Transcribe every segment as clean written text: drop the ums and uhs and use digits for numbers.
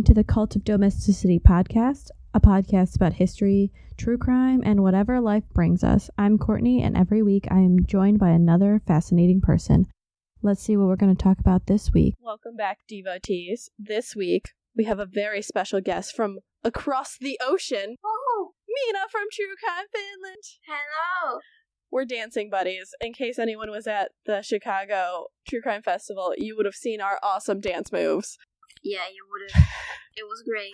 to the Cult of Domesticity podcast, a podcast about history, true crime, and whatever life brings us. I'm Courtney, and every week I am joined by another fascinating person. Let's see what we're going to talk about this week. Welcome back, devotees. This week, we have a very special guest from across the ocean. Oh, Mina from True Crime Finland. hello. We're dancing buddies. In case anyone was at the Chicago True Crime Festival, you would have seen our awesome dance moves. Yeah, you would have. It was great.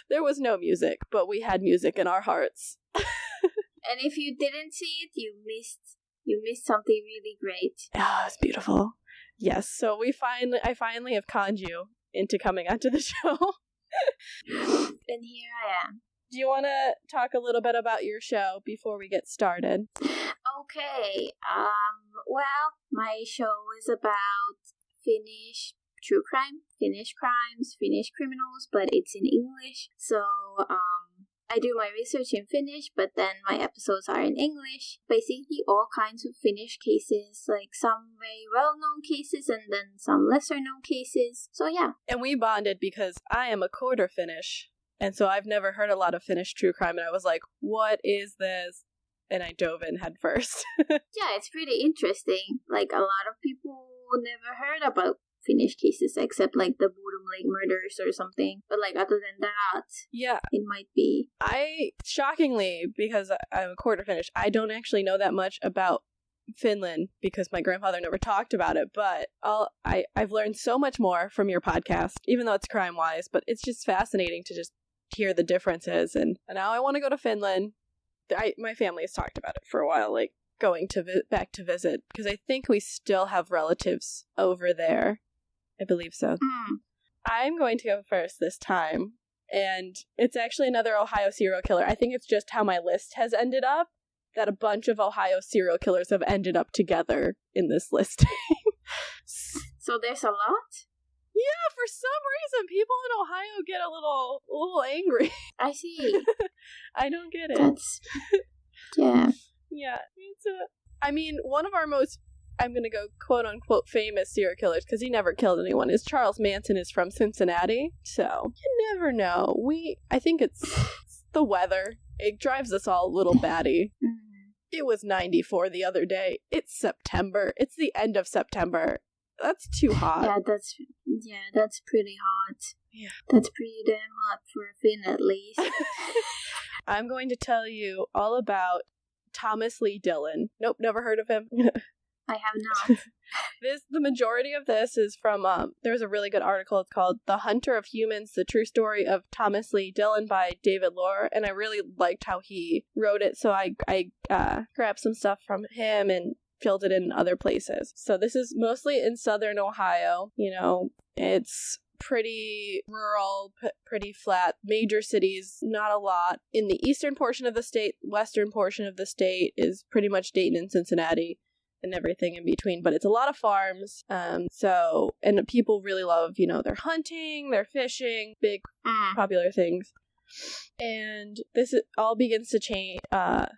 There was no music, but we had music in our hearts. And if you didn't see it, you missed something really great. Oh, it's beautiful. Yes, so I finally have conned you into coming onto the show. And here I am. Do you want to talk a little bit about your show before we get started? Okay. Well, my show is about Finnish true crime, Finnish crimes, Finnish criminals, but it's in English. So, I do my research in Finnish, but then my episodes are in English. Basically, all kinds of Finnish cases, like some very well-known cases and then some lesser-known cases. So, yeah. And we bonded because I am a quarter Finnish, and so I've never heard a lot of Finnish true crime, and I was like, what is this? And I dove in head first. Yeah, it's pretty interesting. Like, a lot of people never heard about Finnish cases except like the Bodom Lake murders or something. But like other than that, Yeah. it might be. Shockingly, because I'm a quarter Finnish, I don't actually know that much about Finland because my grandfather never talked about it, but I've learned so much more from your podcast, even though it's crime-wise, but it's just fascinating to just hear the differences, and now I want to go to Finland. My family has talked about it for a while, like going back to visit, because I think we still have relatives over there. I believe so. I'm going to go first this time, and it's actually another Ohio serial killer. I think it's just how my list has ended up, that a bunch of Ohio serial killers have ended up together in this listing. So there's a lot? Yeah, for some reason, people in Ohio get a little angry. I see. I don't get it. That's... Yeah. Yeah, one of our most, I'm going to go quote-unquote famous serial killers, because he never killed anyone, is Charles Manson, is from Cincinnati, so you never know. I think it's the weather. It drives us all a little batty. It was 94 the other day. It's September. It's the end of September. That's too hot. Yeah, that's pretty hot. Yeah. That's pretty damn hot for a Finn, at least. I'm going to tell you all about Thomas Lee Dillon. Nope, never heard of him. I have not. The majority of this is from, there's a really good article. It's called The Hunter of Humans, The True Story of Thomas Lee Dillon by David Lohr, and I really liked how he wrote it, so I grabbed some stuff from him and filled it in other places. So this is mostly in southern Ohio. It's pretty rural, pretty flat. Major cities, not a lot. In the eastern portion of the state, western portion of the state is pretty much Dayton and Cincinnati and everything in between, but it's a lot of farms. And people really love, they're hunting, they're fishing, big popular things. And all begins to change.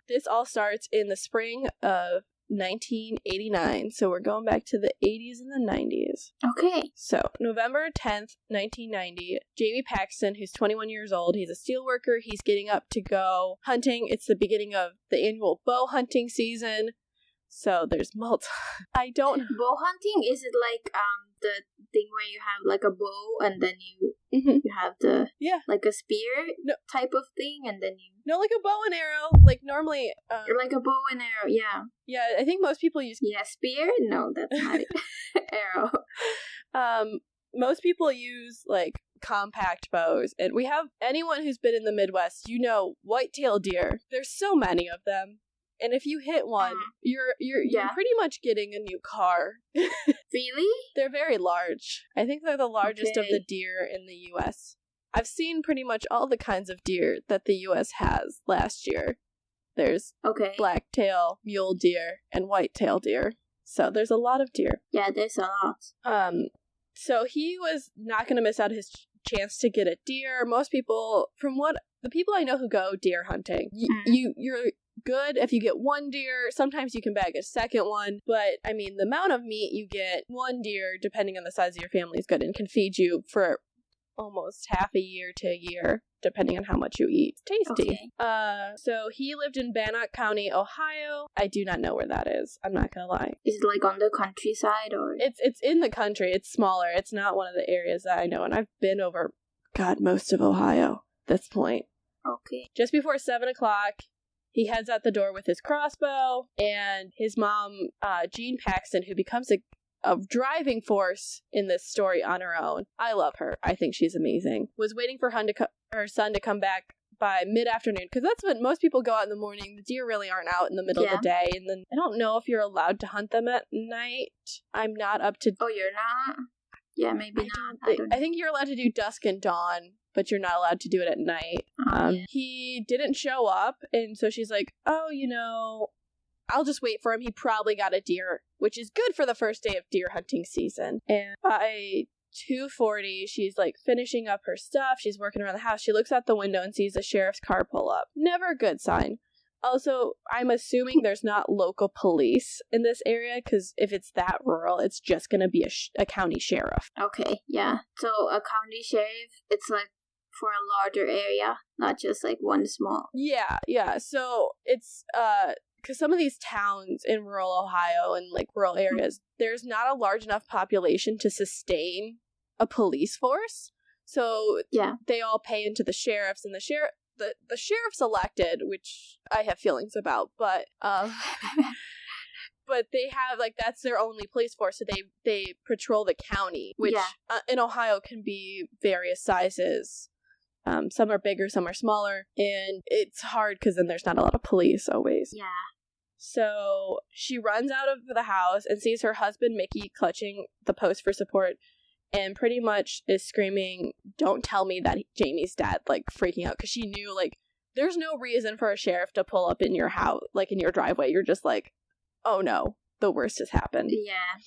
This all starts in the spring of 1989, so we're going back to the 80s and the 90s. Okay. So, November 10th, 1990, Jamie Paxton, who's 21 years old, he's a steel worker, he's getting up to go hunting. It's the beginning of the annual bow hunting season, so there's bow hunting, is it like the thing where you have like a bow and then you have the like a spear type of thing, and then you like a bow and arrow, like normally like a bow and arrow, yeah, I think most people use spear. No, that's not it. Arrow. Most people use like compact bows, and we have anyone who's been in the Midwest, white-tailed deer, there's so many of them. And if you hit one, you're pretty much getting a new car. Really? They're very large. I think they're the largest of the deer in the U.S. I've seen pretty much all the kinds of deer that the U.S. has last year. There's black-tail, mule deer, and white-tail deer. So there's a lot of deer. Yeah, there's a lot. So he was not going to miss out his chance to get a deer. Most people, the people I know who go deer hunting, you're good if you get one deer. Sometimes you can bag a second one, but the amount of meat you get, one deer, depending on the size of your family, is good and can feed you for almost half a year to a year, depending on how much you eat. It's tasty. Okay. So he lived in Bannock County, Ohio. I do not know where that is. I'm not gonna lie. Is it like on the countryside or? It's in the country. It's smaller. It's not one of the areas that I know, and I've been over, most of Ohio at this point. Okay. Just before 7 o'clock, he heads out the door with his crossbow, and his mom, Jean Paxton, who becomes a driving force in this story on her own. I love her. I think she's amazing. Was waiting for her son to come back by mid-afternoon, because that's when most people go out in the morning. The deer really aren't out in the middle of the day, and then I don't know if you're allowed to hunt them at night. I'm not up to... Oh, you're not? Yeah, maybe not. I think you're allowed to do dusk and dawn, but you're not allowed to do it at night. He didn't show up, and so she's like, oh, I'll just wait for him. He probably got a deer, which is good for the first day of deer hunting season. And by 2:40, she's like finishing up her stuff. She's working around the house. She looks out the window and sees a sheriff's car pull up. Never a good sign. Also, I'm assuming there's not local police in this area, because if it's that rural, it's just going to be a county sheriff. Okay, yeah. So a county sheriff, it's like for a larger area, not just like one small. Yeah. So it's, because some of these towns in rural Ohio and like rural areas, there's not a large enough population to sustain a police force. So they all pay into the sheriffs, and the sheriff's elected, which I have feelings about, but but they have, like, that's their only police force, so they patrol the county, which in Ohio can be various sizes. Some are bigger, some are smaller, and it's hard because then there's not a lot of police always. Yeah. So she runs out of the house and sees her husband, Mickey, clutching the post for support, and pretty much is screaming, don't tell me that Jamie's dead, like freaking out, because she knew, like, there's no reason for a sheriff to pull up in your house, like in your driveway. You're just like, oh no, the worst has happened. Yeah.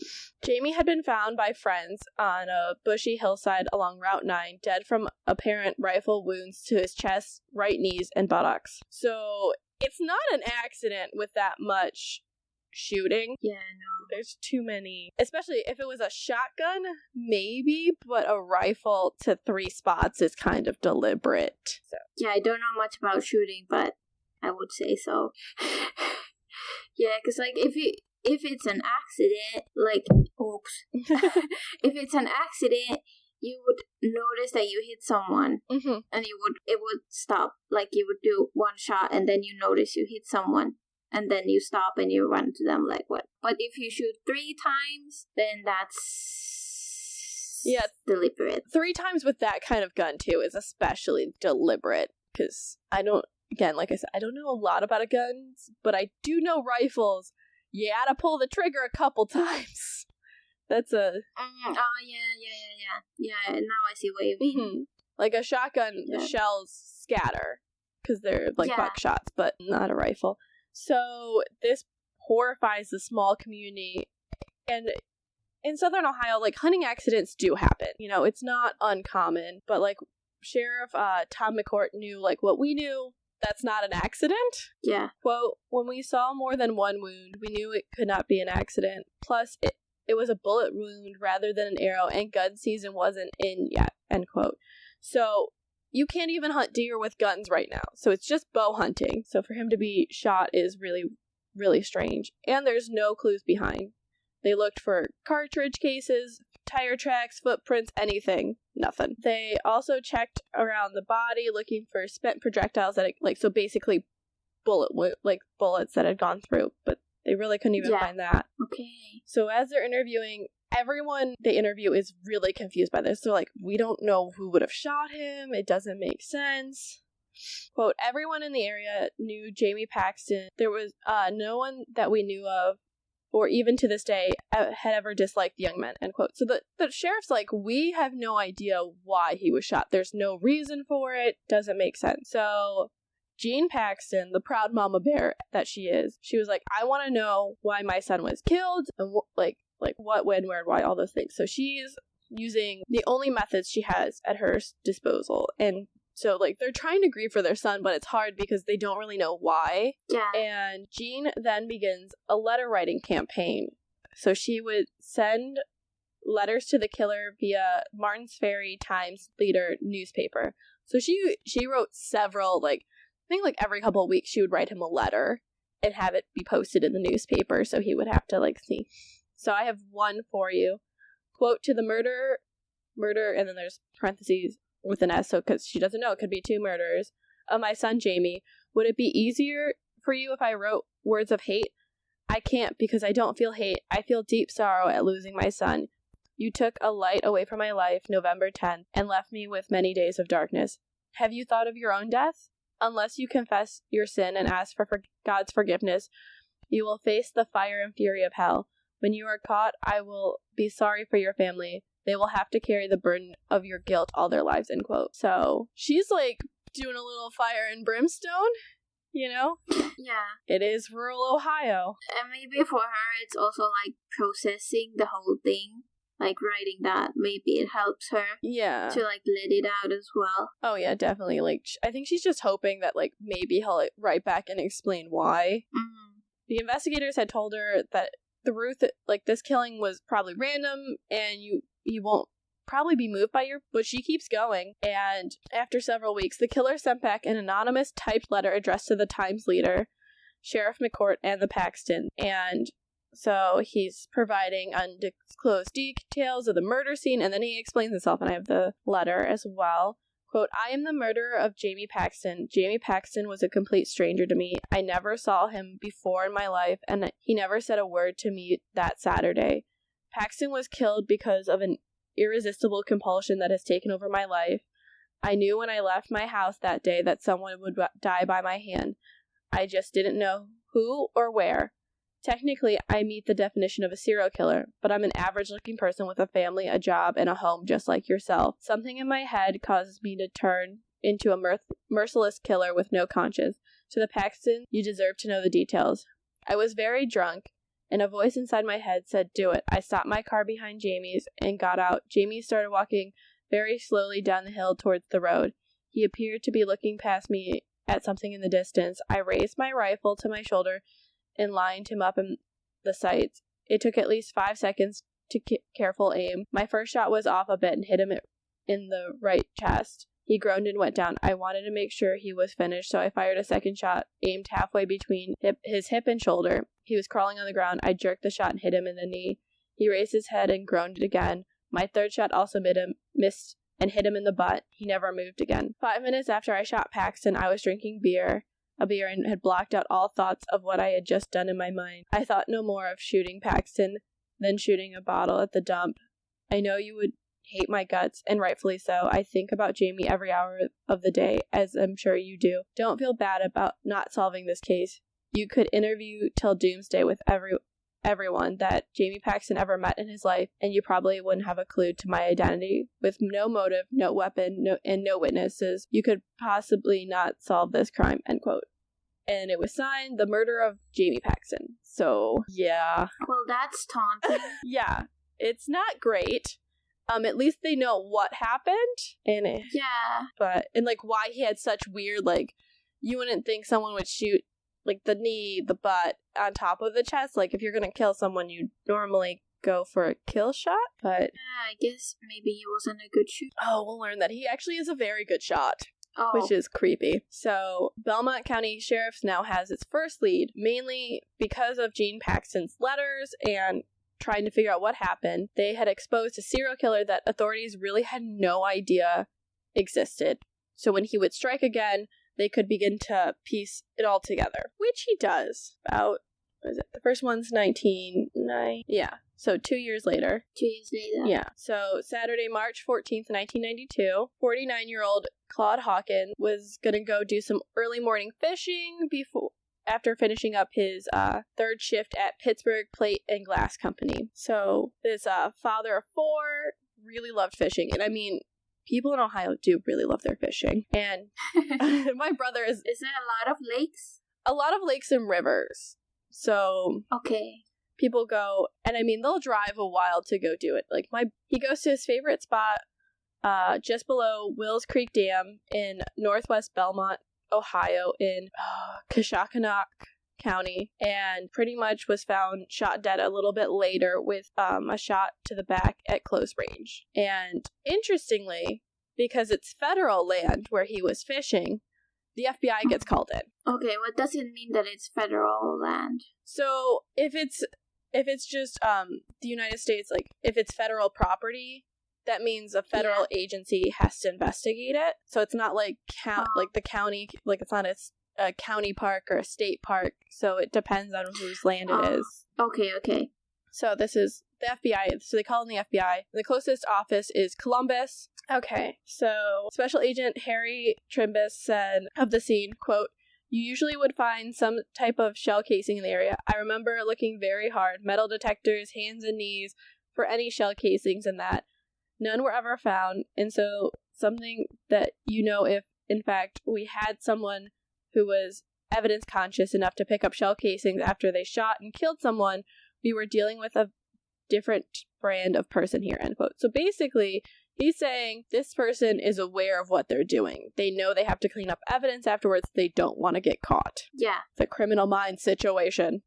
Jamie had been found by friends on a bushy hillside along Route 9, dead from apparent rifle wounds to his chest, right knees, and buttocks. So it's not an accident with that much shooting. Yeah, no. There's too many. Especially if it was a shotgun, maybe, but a rifle to 3 spots is kind of deliberate. So. Yeah, I don't know much about shooting, but I would say so. Yeah, because, like, if it's an accident, like, oops. If it's an accident, you would notice that you hit someone, and it would stop. Like, you would do one shot, and then you notice you hit someone, and then you stop and you run to them, like, what? But if you shoot 3 times, then that's deliberate. 3 times with that kind of gun, too, is especially deliberate, because like I said, I don't know a lot about guns, but I do know rifles. You gotta pull the trigger a couple times. That's a... Yeah, now I see what you mean. Like a shotgun, the shells scatter, because they're like buckshots, but not a rifle. So this horrifies the small community, and in southern Ohio, like, hunting accidents do happen. It's not uncommon, but like Sheriff Tom McCourt knew, like, what we knew. That's not an accident. Yeah. Quote, when we saw more than one wound, we knew it could not be an accident. Plus, it was a bullet wound rather than an arrow, and gun season wasn't in yet, end quote. So, you can't even hunt deer with guns right now. So, it's just bow hunting. So, for him to be shot is really, really strange. And there's no clues behind. They looked for cartridge cases, tire tracks, footprints, anything. Nothing. They also checked around the body looking for spent projectiles that, so basically bullets that had gone through, but they really couldn't even find that. Okay. So as they're interviewing, everyone they interview is really confused by this. They're like, we don't know who would have shot him. It doesn't make sense. Quote, everyone in the area knew Jamie Paxton. There was no one that we knew of, or even to this day, had ever disliked the young men, end quote. So the sheriff's like, we have no idea why he was shot. There's no reason for it. Doesn't make sense. So Jean Paxton, the proud mama bear that she is, she was like, I want to know why my son was killed, and what, when, where, why, all those things. So she's using the only methods she has at her disposal. And so, like, they're trying to grieve for their son, but it's hard because they don't really know why. Yeah. And Jean then begins a letter writing campaign. So she would send letters to the killer via Martins Ferry Times Leader newspaper. So she wrote several, like, I think like every couple of weeks she would write him a letter and have it be posted in the newspaper, so he would have to, like, see. So I have one for you. Quote, to the murder, and then there's parentheses with an S, so because she doesn't know, it could be 2 murders, of my son Jamie. Would it be easier for you if I wrote words of hate? I can't, because I don't feel hate. I feel deep sorrow at losing my son. You took a light away from my life, November 10th, and left me with many days of darkness. Have you thought of your own death? Unless you confess your sin and ask for God's forgiveness, you will face the fire and fury of hell. When you are caught, I will be sorry for your family. They will have to carry the burden of your guilt all their lives, end quote. So she's like doing a little fire and brimstone, you know? Yeah. It is rural Ohio. And maybe for her, it's also like processing the whole thing. Like writing that, maybe it helps her Yeah. to like let it out as well. Oh yeah, definitely. Like, I think she's just hoping that like maybe he'll like, write back and explain why. Mm-hmm. The investigators had told her that the Ruth, like, this killing was probably random and you won't probably be moved by but she keeps going. And after several weeks, the killer sent back an anonymous typed letter addressed to the Times Leader, Sheriff McCourt, and the Paxton. And so he's providing undisclosed details of the murder scene, and then he explains himself, and I have the letter as well. Quote, I am the murderer of Jamie Paxton. Jamie Paxton was a complete stranger to me. I never saw him before in my life, and he never said a word to me that Saturday. Paxton was killed because of an irresistible compulsion that has taken over my life. I knew when I left my house that day that someone would die by my hand. I just didn't know who or where. Technically, I meet the definition of a serial killer, but I'm an average-looking person with a family, a job, and a home just like yourself. Something in my head causes me to turn into a merciless killer with no conscience. To the Paxton, you deserve to know the details. I was very drunk, and a voice inside my head said, do it. I stopped my car behind Jamie's and got out. Jamie started walking very slowly down the hill towards the road. He appeared to be looking past me at something in the distance. I raised my rifle to my shoulder and lined him up in the sights. It took at least 5 seconds to careful aim. My first shot was off a bit and hit him in the right chest. He groaned and went down. I wanted to make sure he was finished, so I fired a second shot, aimed halfway between his hip and shoulder. He was crawling on the ground. I jerked the shot and hit him in the knee. He raised his head and groaned again. My third shot also missed and hit him in the butt. He never moved again. 5 minutes after I shot Paxton, I was drinking a beer and had blocked out all thoughts of what I had just done in my mind. I thought no more of shooting Paxton than shooting a bottle at the dump. I know you would hate my guts, and rightfully so. I think about Jamie every hour of the day, as I'm sure you do. Don't feel bad about not solving this case. You could interview till doomsday with everyone that Jamie Paxton ever met in his life, and you probably wouldn't have a clue to my identity. With no motive, no weapon, and no witnesses, you could possibly not solve this crime, end quote. And it was signed, the murder of Jamie Paxton. So, yeah. Well, that's taunting. Yeah, it's not great. At least they know what happened, and like why he had such weird, like, you wouldn't think someone would shoot like the knee, the butt, on top of the chest. Like, if you're gonna kill someone, you normally go for a kill shot, but I guess maybe he wasn't a good shooter. Oh, we'll learn that he actually is a very good shot. Oh. Which is creepy. So, Belmont County Sheriff's now has its first lead, mainly because of Gene Paxton's letters and trying to figure out what happened. They had exposed a serial killer that authorities really had no idea existed. So when he would strike again, they could begin to piece it all together, which he does. About, what is it? The first one's 1990. Yeah. So 2 years later. 2 years later. Yeah. So Saturday, March 14th, 1992, 49-year-old Claude Hawkins was going to go do some early morning fishing after finishing up his third shift at Pittsburgh Plate and Glass Company. So this father of 4 really loved fishing. And I mean, people in Ohio do really love their fishing. And my brother is... Is there a lot of lakes? A lot of lakes and rivers. So... Okay. People go, and I mean, they'll drive a while to go do it. Like, he goes to his favorite spot just below Wills Creek Dam in northwest Belmont, Ohio, in Kashakanak County, and pretty much was found shot dead a little bit later with a shot to the back at close range. And interestingly, because it's federal land where he was fishing, the FBI gets called in. Okay, what does it mean that it's federal land? So if it's just the United States, like if it's federal property, that means a federal agency has to investigate it. So it's not like like the county, like it's not a county park or a state park. So it depends on whose land it is. Okay. So this is the FBI. So they call in the FBI. The closest office is Columbus. Okay, so Special Agent Harry Trimbus said of the scene, quote, "You usually would find some type of shell casing in the area. I remember looking very hard, metal detectors, hands and knees, for any shell casings and that. None were ever found, and so something that, if in fact we had someone who was evidence conscious enough to pick up shell casings after they shot and killed someone, we were dealing with a different brand of person here," end quote. So basically, he's saying this person is aware of what they're doing. They know they have to clean up evidence afterwards. They don't want to get caught. Yeah. It's a Criminal Minds situation.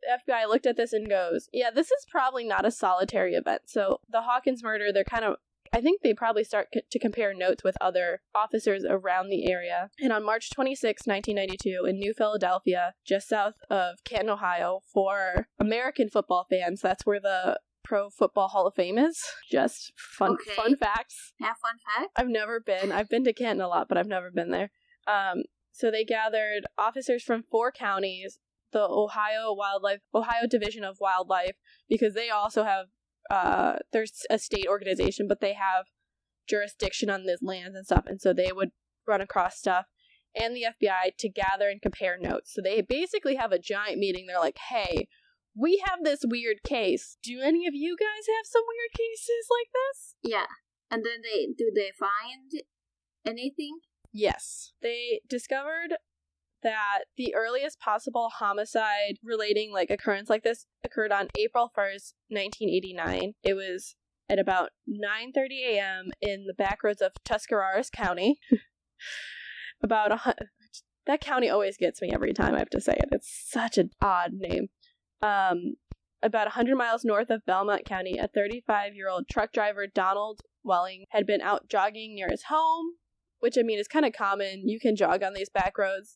The FBI looked at this and goes, yeah, this is probably not a solitary event. So the Hawkins murder, I think they probably start to compare notes with other officers around the area. And on March 26, 1992, in New Philadelphia, just south of Canton, Ohio, for American football fans, that's where the Pro Football Hall of Fame is. Just fun facts. Yeah, fun fact. I've never been. I've been to Canton a lot, but I've never been there. So they gathered officers from 4 counties, the Ohio Division of Wildlife, because they also have there's a state organization, but they have jurisdiction on these lands and stuff, and so they would run across stuff, and the FBI to gather and compare notes. So they basically have a giant meeting. They're like, hey, we have this weird case. Do any of you guys have some weird cases like this? Yeah. And then do they find anything? Yes. They discovered that the earliest possible homicide relating occurrence like this occurred on April 1st, 1989. It was at about 9:30 a.m. in the back roads of Tuscarawas County. That county always gets me every time I have to say it. It's such an odd name. About 100 miles north of Belmont County, a 35-year-old truck driver, Donald Welling, had been out jogging near his home, which, I mean, is kind of common. You can jog on these back roads.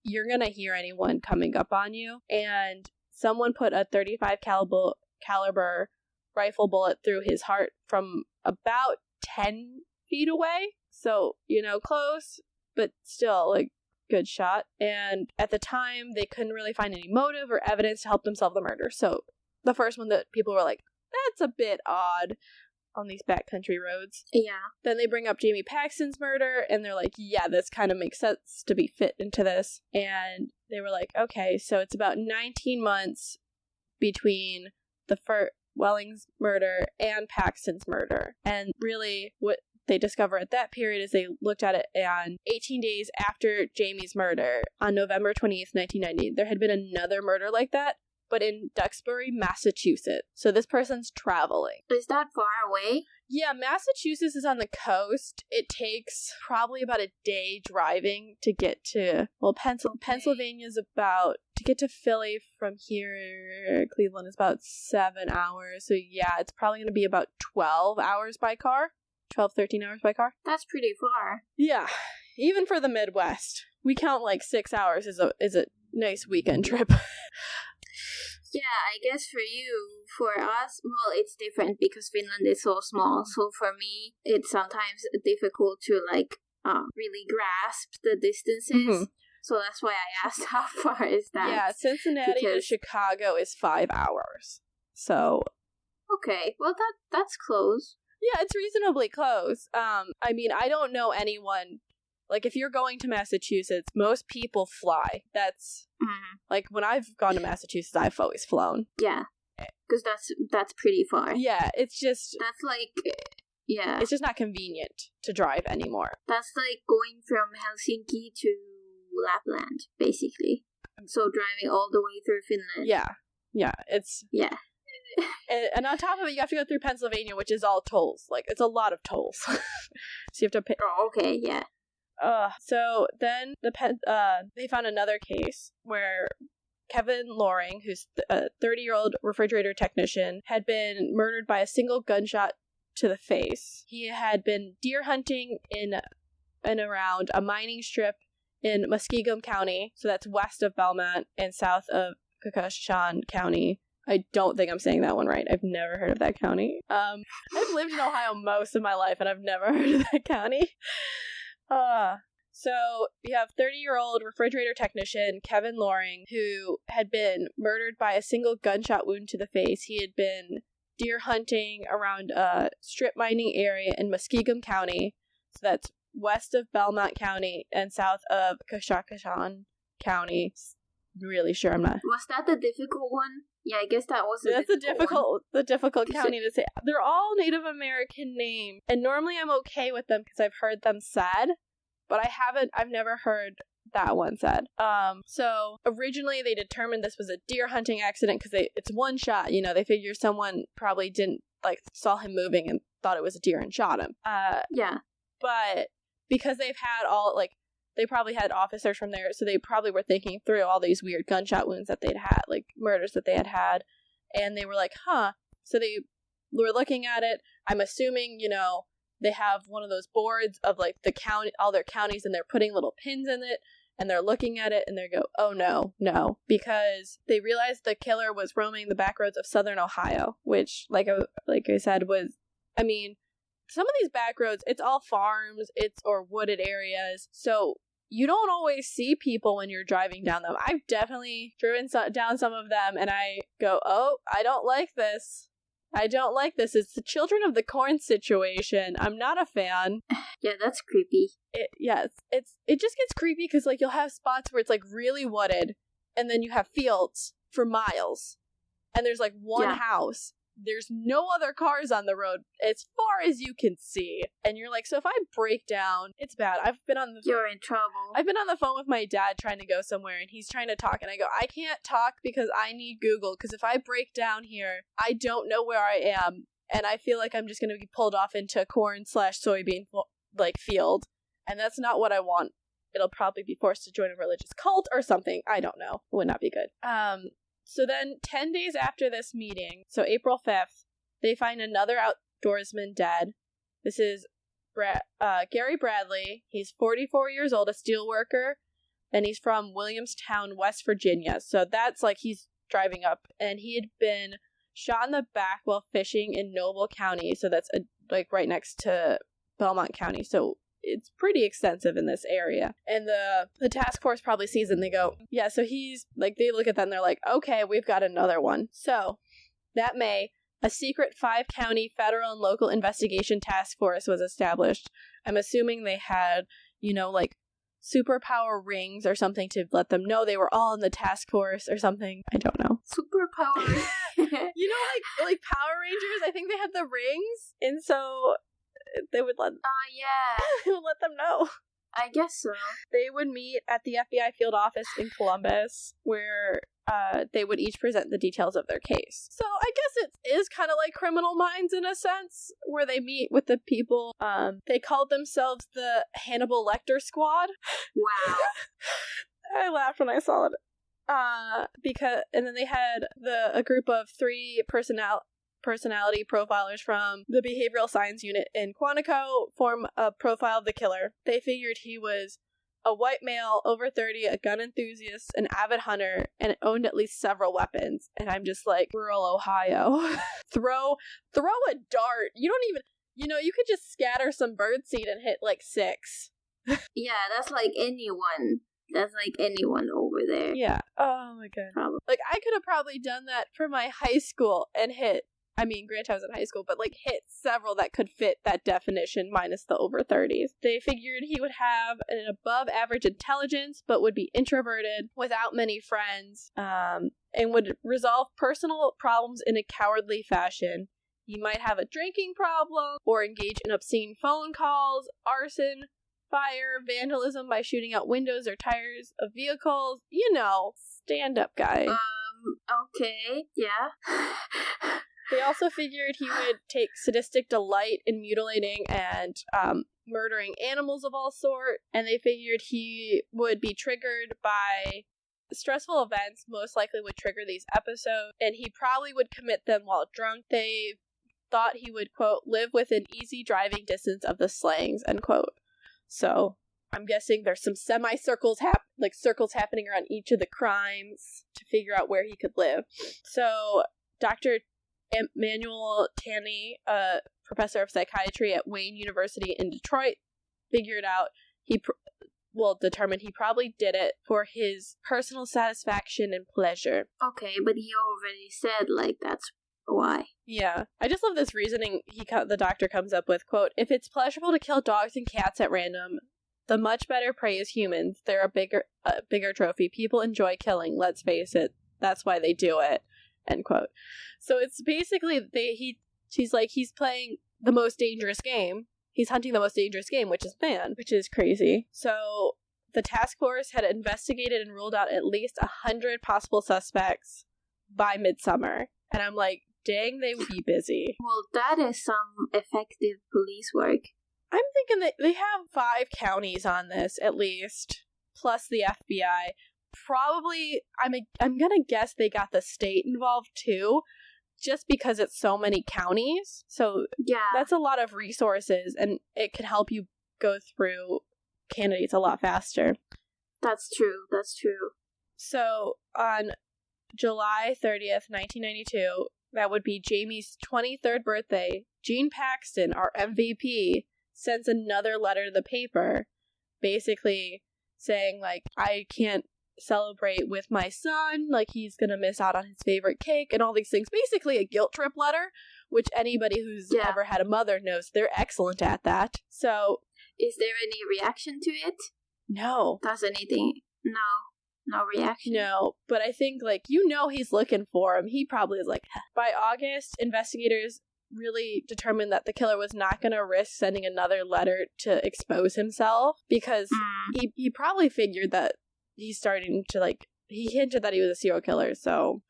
You're going to hear anyone coming up on you. And someone put a .35 caliber rifle bullet through his heart from about 10 feet away. So, close, but still, good shot. And at the time, they couldn't really find any motive or evidence to help them solve the murder. So the first one that people were like, that's a bit odd on these backcountry roads. Yeah. Then they bring up Jamie Paxton's murder, and they're like, yeah, this kind of makes sense to be fit into this. And they were like, okay, so it's about 19 months between the Welling's murder and Paxton's murder. And really, what they discover at that period is they looked at it, and 18 days after Jamie's murder, on November 20th, 1990, there had been another murder like that, but in Duxbury, Massachusetts. So this person's traveling. Is that far away? Yeah, Massachusetts is on the coast. It takes probably about a day driving to get to, Pennsylvania's about, to get to Philly from here, Cleveland is about 7 hours. So yeah, it's probably going to be about 12 hours by car. 13 hours by car. That's pretty far. Yeah, even for the Midwest. We count 6 hours as a nice weekend trip. Yeah, I guess for us, well, it's different because Finland is so small. So for me, it's sometimes difficult to really grasp the distances. Mm-hmm. So that's why I asked how far is that. Yeah, Cincinnati to Chicago is 5 hours. So okay, well that's close. Yeah, it's reasonably close. I mean, I don't know anyone, if you're going to Massachusetts, most people fly. That's, when I've gone to Massachusetts, I've always flown. Yeah, because that's pretty far. Yeah, it's just... That's yeah. It's just not convenient to drive anymore. That's like going from Helsinki to Lapland, basically. So driving all the way through Finland. Yeah, it's... Yeah. And on top of it, you have to go through Pennsylvania, which is all tolls. It's a lot of tolls. So you have to pay. Oh, okay, yeah. So then they found another case where Kevin Loring, who's a 30-year-old refrigerator technician, had been murdered by a single gunshot to the face. He had been deer hunting in and around a mining strip in Muskingum County, so that's west of Belmont and south of Caucasian County. I don't think I'm saying that one right. I've never heard of that county. I've lived in Ohio most of my life, and I've never heard of that county. So we have 30-year-old refrigerator technician Kevin Loring, who had been murdered by a single gunshot wound to the face. He had been deer hunting around a strip mining area in Muskingum County, so that's west of Belmont County and south of Caucasian County. Really sure I'm not. Was that the difficult one? Yeah, I guess that was the difficult county to say. They're all Native American names, and normally I'm okay with them because I've heard them said, but I've never heard that one said. So originally they determined this was a deer hunting accident because it's one shot, they figure someone probably didn't, saw him moving and thought it was a deer and shot him. Yeah. But because they've had they probably had officers from there, so they probably were thinking through all these weird gunshot wounds that they'd had, murders that they had, and they were like, so they were looking at it. I'm assuming, they have one of those boards of, the county, all their counties, and they're putting little pins in it, and they're looking at it, and they go, oh, no, because they realized the killer was roaming the back roads of southern Ohio, which, like I said, was, some of these back roads, it's all farms, or wooded areas, so you don't always see people when you're driving down them. I've definitely driven down some of them, and I go, oh, I don't like this. It's the Children of the Corn situation. I'm not a fan. Yeah, that's creepy. It just gets creepy because, you'll have spots where it's, really wooded, and then you have fields for miles, and there's, one house. There's no other cars on the road as far as you can see. And you're like, so if I break down, it's bad. You're in trouble. I've been on the phone with my dad trying to go somewhere, and he's trying to talk, and I go, I can't talk because I need Google, because if I break down here, I don't know where I am, and I feel like I'm just going to be pulled off into a corn/soybean, field, and that's not what I want. It'll probably be forced to join a religious cult or something. I don't know. It would not be good. So then 10 days after this meeting, so April 5th, they find another outdoorsman dead. This is Gary Bradley. He's 44 years old, a steel worker, and he's from Williamstown, West Virginia. So that's he's driving up, and he had been shot in the back while fishing in Noble County. So that's right next to Belmont County. So it's pretty extensive in this area. And the task force probably sees it and they go, yeah, so he's, they look at that and they're like, okay, we've got another one. So that May, a secret 5-county federal and local investigation task force was established. I'm assuming they had, superpower rings or something to let them know they were all in the task force or something. I don't know. Superpower. like Power Rangers, I think they had the rings. And so they would let they would let them know. I guess so. They would meet at the FBI field office in Columbus, where they would each present the details of their case. So I guess it is kind of like Criminal Minds in a sense, where they meet with the people. They called themselves the Hannibal Lecter Squad. Wow. I laughed when I saw it. And then they had a group of 3 personality profilers from the behavioral science unit in Quantico form a profile of the killer. They figured he was a white male, over 30, a gun enthusiast, an avid hunter, and owned at least several weapons. And I'm just like, rural Ohio. throw a dart. You don't even, you could just scatter some birdseed and hit 6. Yeah, that's like anyone. That's like anyone over there. Yeah. Oh my god. Probably. I could have probably done that for my high school and hit, granted I was in high school, but hit several that could fit that definition minus the over 30s. They figured he would have an above average intelligence, but would be introverted, without many friends, and would resolve personal problems in a cowardly fashion. He might have a drinking problem, or engage in obscene phone calls, arson, fire, vandalism by shooting out windows or tires of vehicles. Stand-up guy. Okay, yeah. They also figured he would take sadistic delight in mutilating and murdering animals of all sort, and they figured he would be triggered by stressful events most likely would trigger these episodes, and he probably would commit them while drunk. They thought he would, quote, live within easy driving distance of the slayings, end quote. So I'm guessing there's some circles happening around each of the crimes to figure out where he could live. So Dr. Manuel Tanney, a professor of psychiatry at Wayne University in Detroit, figured out determined he probably did it for his personal satisfaction and pleasure. Okay, but he already said, like, that's why. Yeah. I just love this reasoning the doctor comes up with, quote, if it's pleasurable to kill dogs and cats at random, the much better prey is humans. They're a bigger trophy. People enjoy killing, let's face it. That's why they do it, end quote. So it's basically, he's playing the most dangerous game. He's hunting the most dangerous game, which is man, which is crazy. So the task force had investigated and ruled out at least 100 possible suspects by midsummer. And I'm like, dang, they would be busy. Well, that is some effective police work. I'm thinking that they have 5 counties on this, at least, plus the FBI. Probably, I'm gonna guess they got the state involved, too, just because it's so many counties. So yeah, that's a lot of resources, and it can help you go through candidates a lot faster. That's true. So on July 30th, 1992, that would be Jamie's 23rd birthday, Gene Paxton, our MVP, sends another letter to the paper, basically saying, like, I can't celebrate with my son, like, he's gonna miss out on his favorite cake and all these things. Basically a guilt trip letter, which anybody who's ever had a mother knows they're excellent at that. So is there any reaction to it? No. Does anything? No reaction. No, but I think, like, he's looking for him. He probably is like, by August, investigators really determined that the killer was not going to risk sending another letter to expose himself, because he probably figured that he's starting to, like, he hinted that he was a serial killer, so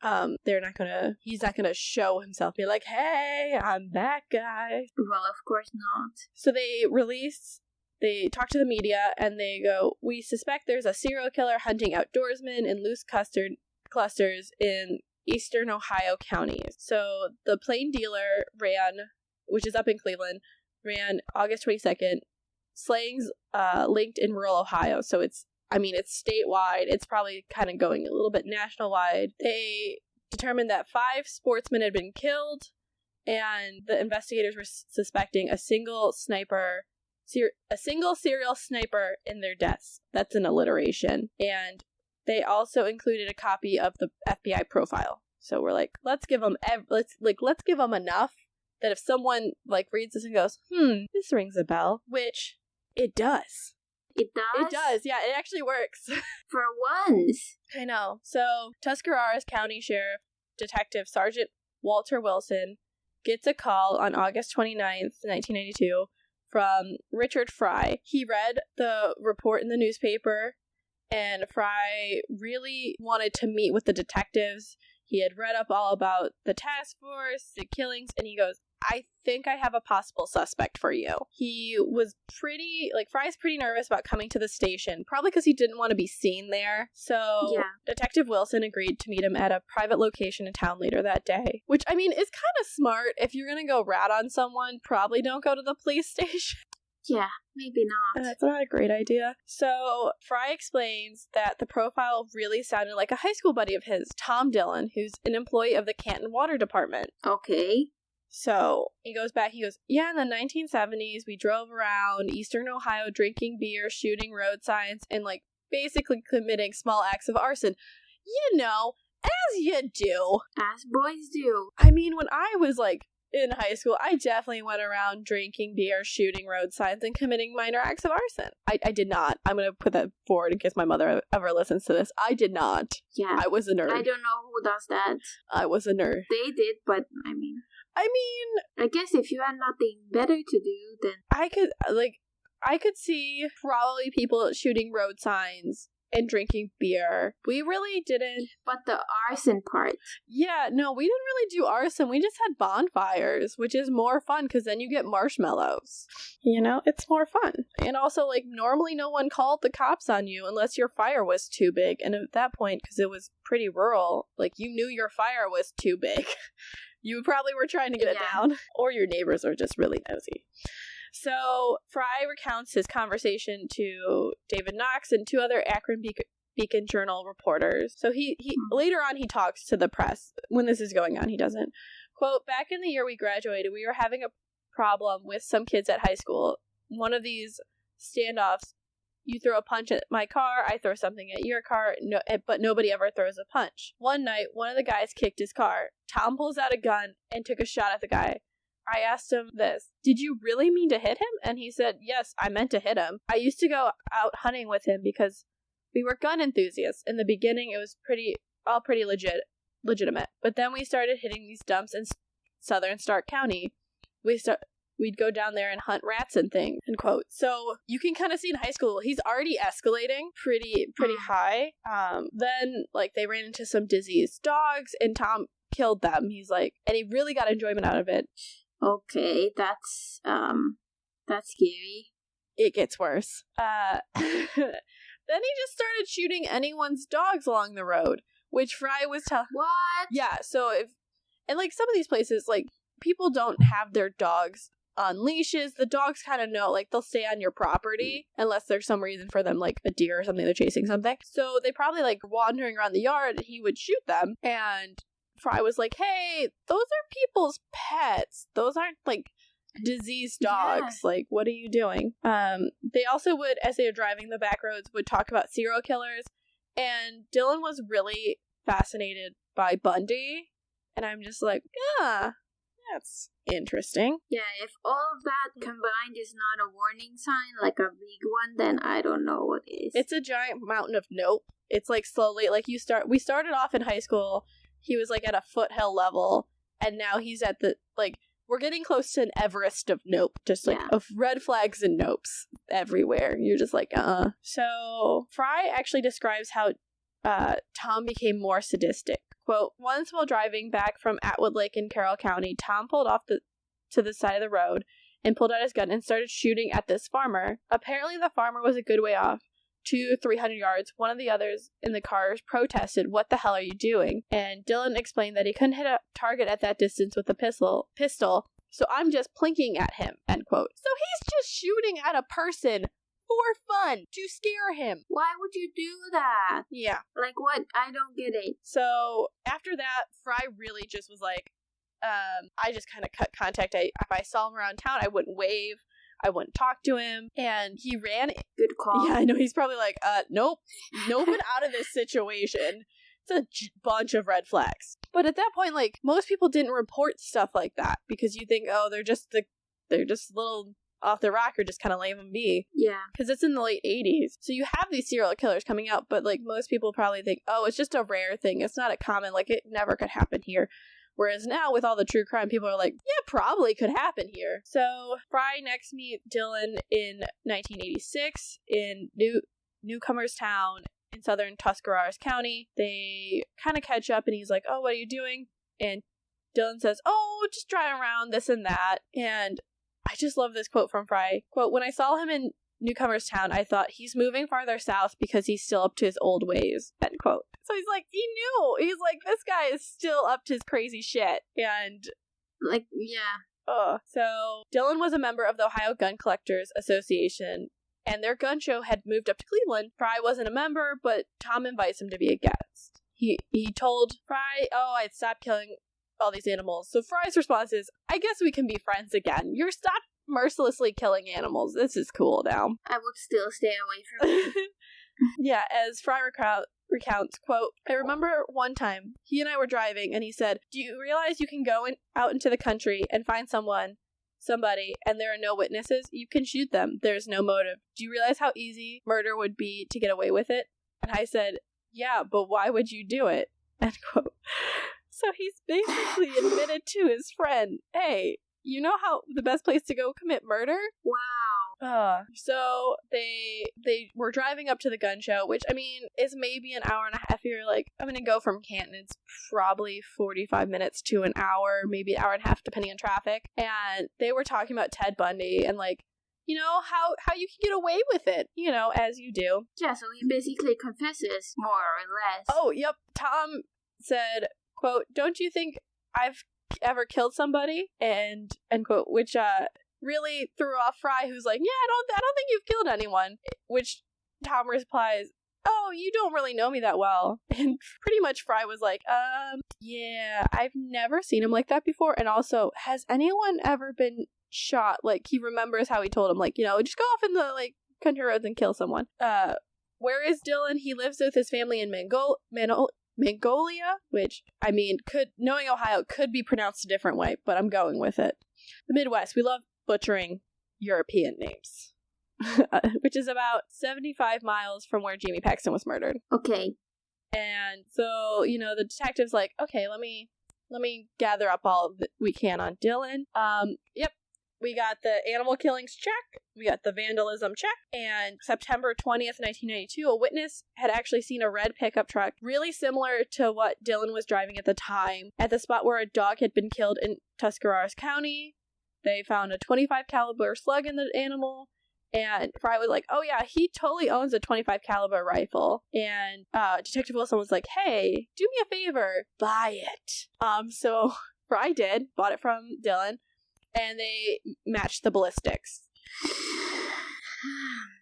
he's not gonna show himself, be like, hey, I'm that guy. Well, of course not. So they talk to the media, and they go, we suspect there's a serial killer hunting outdoorsmen in loose clusters in eastern Ohio counties. So the Plain Dealer which is up in Cleveland, ran August 22nd, slayings linked in rural Ohio. So it's statewide. It's probably kind of going a little bit national-wide. They determined that 5 sportsmen had been killed, and the investigators were suspecting a single serial sniper in their deaths. That's an alliteration. And they also included a copy of the FBI profile. So we're like, let's give them enough that if someone, like, reads this and goes, this rings a bell, which it does. It does? It does, yeah, it actually works. For once. I know. So, Tuscarawas County Sheriff Detective Sergeant Walter Wilson gets a call on August 29th, 1992, from Richard Fry. He read the report in the newspaper, and Fry really wanted to meet with the detectives. He had read up all about the task force, the killings, and he goes, I think I have a possible suspect for you. He was Fry's pretty nervous about coming to the station, probably because he didn't want to be seen there. So Detective Wilson agreed to meet him at a private location in town later that day, which, I mean, is kind of smart. If you're going to go rat on someone, probably don't go to the police station. Yeah, maybe not. That's not a great idea. So Fry explains that the profile really sounded like a high school buddy of his, Tom Dillon, who's an employee of the Canton Water Department. Okay. So he goes, yeah, in the 1970s, we drove around eastern Ohio drinking beer, shooting road signs, and, like, basically committing small acts of arson. You know, as you do. As boys do. I mean, when I was, like, in high school, I definitely went around drinking beer, shooting road signs, and committing minor acts of arson. I did not. I'm going to put that forward in case my mother ever listens to this. I did not. Yeah. I was a nerd. I don't know who does that. I was a nerd. They did, but, I mean, I guess if you had nothing better to do, then I could see probably people shooting road signs and drinking beer. We really didn't. But the arson part. Yeah, no, we didn't really do arson. We just had bonfires, which is more fun because then you get marshmallows. You know, it's more fun. And also, like, normally no one called the cops on you unless your fire was too big. And at that point, because it was pretty rural, like, you knew your fire was too big. You probably were trying to get it down. Or your neighbors are just really nosy. So, Fry recounts his conversation to David Knox and 2 other Akron Beacon Journal reporters. So he later on he talks to the press. When this is going on, he doesn't. Quote, back in the year we graduated, we were having a problem with some kids at high school. One of these standoffs, you throw a punch at my car, I throw something at your car, but nobody ever throws a punch. One night, one of the guys kicked his car. Tom pulls out a gun and took a shot at the guy. I asked him this, did you really mean to hit him? And he said, yes, I meant to hit him. I used to go out hunting with him because we were gun enthusiasts. In the beginning, it was pretty legitimate. But then we started hitting these dumps in southern Stark County. We'd go down there and hunt rats and things, end quote. So you can kind of see in high school, he's already escalating pretty high. Then, like, they ran into some diseased dogs and Tom killed them. He's like, and he really got enjoyment out of it. Okay, that's scary. It gets worse. Then he just started shooting anyone's dogs along the road, which Fry was telling. What? Yeah, so and like some of these places, like, people don't have their dogs on leashes. The dogs kind of know, like, they'll stay on your property unless there's some reason for them, like a deer or something, they're chasing something. So they probably, like, wandering around the yard, he would shoot them, and Fry was like, hey, those are people's pets. Those aren't, like, diseased dogs. Yeah. Like, what are you doing? They also would, as they were driving the back roads, would talk about serial killers. And Dillon was really fascinated by Bundy. And I'm just like, yeah, that's interesting. Yeah, if all of that combined is not a warning sign, like a big one, then I don't know what is. It's a giant mountain of nope. It's like slowly, like we started off in high school. He was, like, at a foothill level, and now he's at the, like, we're getting close to an Everest of nope. Just, like, of red flags and nopes everywhere. You're just like, So, Fry actually describes how Tom became more sadistic. Quote, once while driving back from Atwood Lake in Carroll County, Tom pulled off to the side of the road and pulled out his gun and started shooting at this farmer. Apparently, the farmer was a good way off. 200-300 yards, one of the others in the cars protested, what the hell are you doing? And Dillon explained that he couldn't hit a target at that distance with a pistol, so I'm just plinking at him, end quote. So he's just shooting at a person for fun, to scare him. Why would you do that? Yeah. Like, what? I don't get it. So after that, Fry really just was like, I just kind of cut contact. If I saw him around town, I wouldn't wave. I wouldn't talk to him, and he ran. Good call. Yeah, I know. He's probably like, nope, get out of this situation. It's a bunch of red flags. But at that point, like, most people didn't report stuff like that because you think, oh, they're just a little off the rocker, just kind of leave them be. Yeah. Because it's in the late 80s. So you have these serial killers coming out, but, like, most people probably think, oh, it's just a rare thing. It's not a common, like, it never could happen here. Whereas now, with all the true crime, people are like, yeah, probably could happen here. So, Fry next meet Dillon in 1986 in Newcomer's Town in southern Tuscarawas County. They kind of catch up, and he's like, oh, what are you doing? And Dillon says, oh, just driving around, this and that. And I just love this quote from Fry. Quote, when I saw him in Newcomer's Town, I thought, he's moving farther south because he's still up to his old ways, end quote. So he's like, he knew. He's like, this guy is still up to his crazy shit. And, like, yeah. So Dillon was a member of the Ohio Gun Collectors Association, and their gun show had moved up to Cleveland. Fry wasn't a member, but Tom invites him to be a guest. He told Fry, oh, I'd stopped killing all these animals. So Fry's response is, I guess we can be friends again. You're stopped mercilessly killing animals. This is cool now. I would still stay away from it. Yeah, as Fry recounts, quote, I remember one time he and I were driving and he said, do you realize you can go out into the country and find somebody, and there are no witnesses? You can shoot them. There's no motive. Do you realize how easy murder would be to get away with it? And I said, yeah, but why would you do it? End quote. So he's basically admitted to his friend, hey, you know how the best place to go commit murder? Wow. So they were driving up to the gun show, which, I mean, is maybe an hour and a half. You're like, I'm gonna go from Canton. It's probably 45 minutes to an hour, maybe an hour and a half, depending on traffic. And they were talking about Ted Bundy and, like, you know, how you can get away with it, you know, as you do. Yeah, so he basically confesses, more or less. Oh, yep. Tom said, quote, "Don't you think I've ever killed somebody?" And end quote, which really threw off Fry, who's like, "Yeah, I don't think you've killed anyone." Which Tom replies, "Oh, you don't really know me that well." And pretty much Fry was like, yeah, I've never seen him like that before. And also, has anyone ever been shot? Like, he remembers how he told him, like, you know, just go off in the, like, country roads and kill someone. Where is Dillon? He lives with his family in Mongolia, which, I mean, knowing Ohio, could be pronounced a different way, but I'm going with it. The Midwest, we love butchering European names. Which is about 75 miles from where Jamie Paxton was murdered. Okay. And so, you know, the detective's like, okay, let me gather up all that we can on Dillon. Yep. We got the animal killings check. We got the vandalism check. And September 20th, 1992, a witness had actually seen a red pickup truck really similar to what Dillon was driving at the time at the spot where a dog had been killed in Tuscarawas County. They found a .25 caliber slug in the animal. And Fry was like, oh yeah, he totally owns a .25 caliber rifle. And Detective Wilson was like, hey, do me a favor, buy it. So Fry bought it from Dillon, and they matched the ballistics.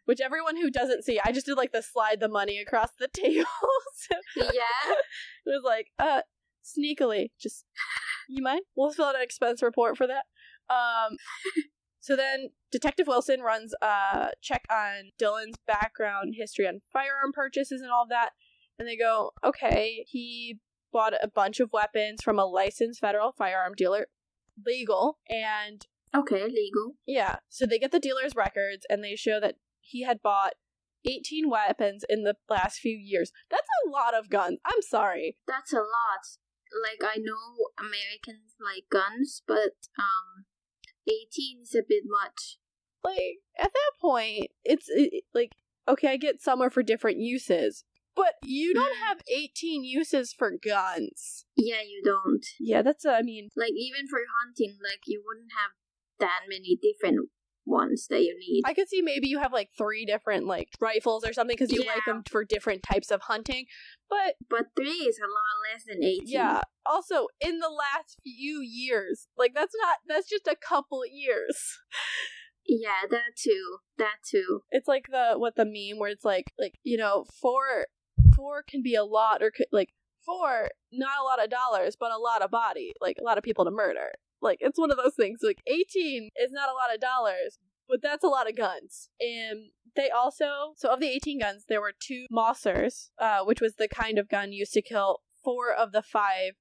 Which everyone who doesn't see, I just did like the slide the money across the table. Yeah. It was like, sneakily, just, you mind? We'll fill out an expense report for that. So then Detective Wilson runs a check on Dillon's background history on firearm purchases and all of that. And they go, okay, he bought a bunch of weapons from a licensed federal firearm dealer. Legal. And okay, legal. Yeah. So they get the dealer's records and they show that he had bought 18 weapons in the last few years. That's a lot of guns. I'm sorry. That's a lot. Like, I know Americans like guns, but 18 is a bit much. Like, at that point, it's like, okay, I get some are for different uses, but you don't have 18 uses for guns. Yeah, you don't. Yeah, that's, I mean... Like, even for hunting, like, you wouldn't have that many different ones that you need. I could see maybe you have, like, 3 different, like, rifles or something, because you like them for different types of hunting, But 3 is a lot less than 18. Yeah. Also, in the last few years, like, that's just a couple years. Yeah, that too. It's like the meme where it's like, you know, 4 can be a lot, or like 4, not a lot of dollars, but a lot of body, like a lot of people to murder. Like, it's one of those things. Like, 18 is not a lot of dollars, but that's a lot of guns. And they also, so of the 18 guns, there were 2 Mossers, which was the kind of gun used to kill 4 of the 5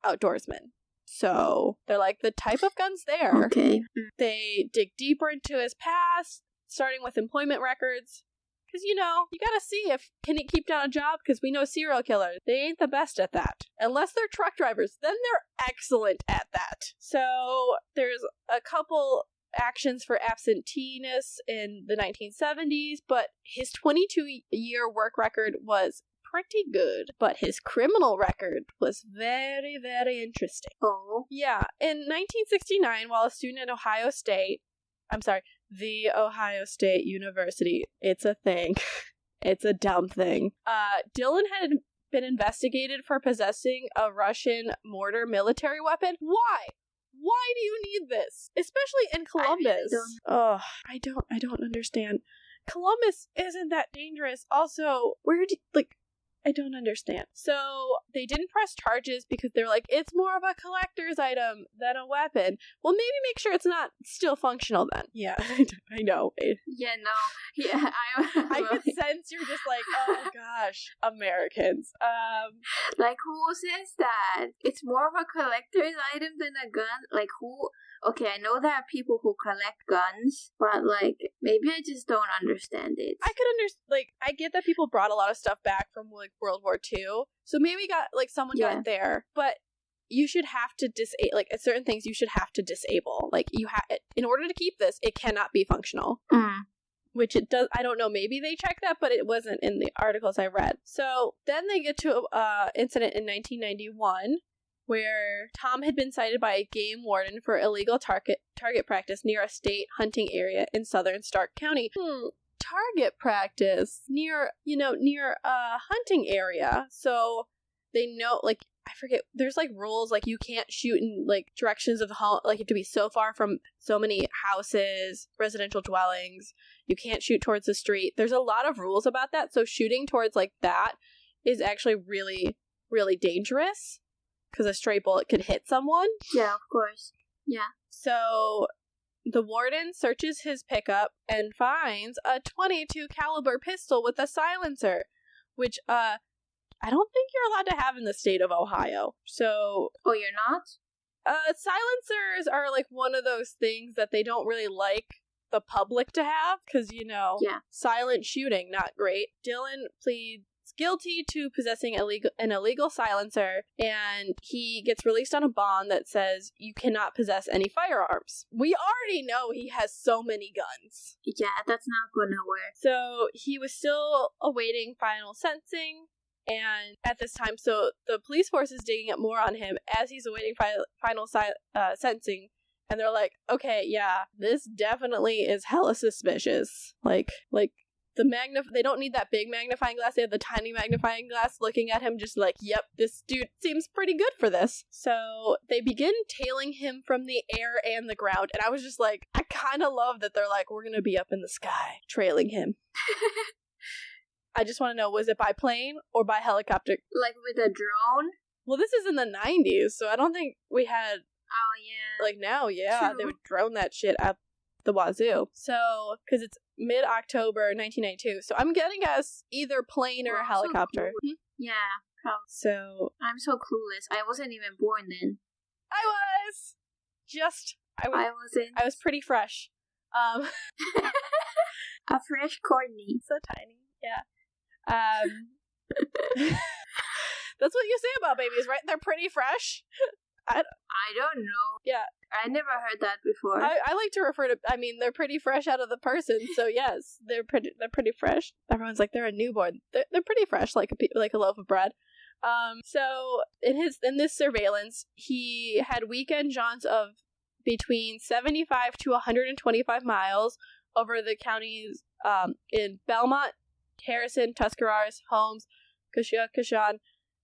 outdoorsmen. So they're like, the type of guns there. Okay. They dig deeper into his past, starting with employment records. Because, you know, you gotta see if, can he keep down a job? Because we know serial killers, they ain't the best at that. Unless they're truck drivers, then they're excellent at that. So there's a couple actions for absenteeism in the 1970s, but his 22-year work record was pretty good, but his criminal record was very, very interesting. Oh. Yeah, in 1969, while a student at the Ohio State University, it's a thing. It's a dumb thing. Dillon had been investigated for possessing a Russian mortar military weapon. Why? Why do you need this? Especially in Columbus. I don't understand. Columbus isn't that dangerous. Also, I don't understand. So they didn't press charges because they're like, it's more of a collector's item than a weapon. Well, maybe make sure it's not still functional then. Yeah, I know. Yeah, no. Yeah, I could sense you're just like, oh gosh, Americans. Like, who says that? It's more of a collector's item than a gun? Like, who... Okay, I know there are people who collect guns, but, like, maybe I just don't understand it. I could understand, like, I get that people brought a lot of stuff back from, like, World War II, so maybe someone got it there, but you should have to like at certain things you should have to disable. Like you have, in order to keep this, it cannot be functional. Which it does. I don't know. Maybe they checked that, but it wasn't in the articles I read. So then they get to an incident in 1991 where Tom had been cited by a game warden for illegal target practice near a state hunting area in southern Stark County. Target practice near a hunting area. So they know, like, I forget, there's like rules, like you can't shoot in like directions of home, like you have to be so far from so many houses, residential dwellings. You can't shoot towards the street. There's a lot of rules about that. So shooting towards like that is actually really, really dangerous because a stray bullet could hit someone. Yeah, of course. Yeah. So the warden searches his pickup and finds a .22 caliber pistol with a silencer, which I don't think you're allowed to have in the state of Ohio. So... Oh, you're not? Silencers are like one of those things that they don't really like the public to have, because, silent shooting, not great. Dillon pleads guilty to possessing an illegal silencer, and he gets released on a bond that says you cannot possess any firearms. We already know he has so many guns. Yeah, that's not going nowhere. So he was still awaiting final sentencing. And at this time, so the police force is digging up more on him as he's awaiting final sentencing. And they're like, okay, yeah, this definitely is hella suspicious. Like they don't need that big magnifying glass. They have the tiny magnifying glass looking at him just like, yep, this dude seems pretty good for this. So they begin tailing him from the air and the ground. And I was just like, I kind of love that they're like, we're going to be up in the sky trailing him. I just want to know, was it by plane or by helicopter? Like with a drone? Well, this is in the 90s, so I don't think we had... Oh, yeah. Like now, yeah, True. They would drone that shit at the wazoo. So, because it's mid-October 1992, so I'm gonna guess either plane or a helicopter. So cool. Yeah, probably. So... I'm so clueless. I wasn't even born then. I was! I was pretty fresh. A fresh Courtney. So tiny, yeah. That's what you say about babies, right? They're pretty fresh. I don't know. Yeah. I never heard that before. I like to refer to, they're pretty fresh out of the person. So yes, they're pretty fresh. Everyone's like, they're a newborn. They're pretty fresh, like a loaf of bread. So in this surveillance, he had weekend jaunts of between 75 to 125 miles over the counties in Belmont, Harrison, Tuscarawas, Holmes, Cushan,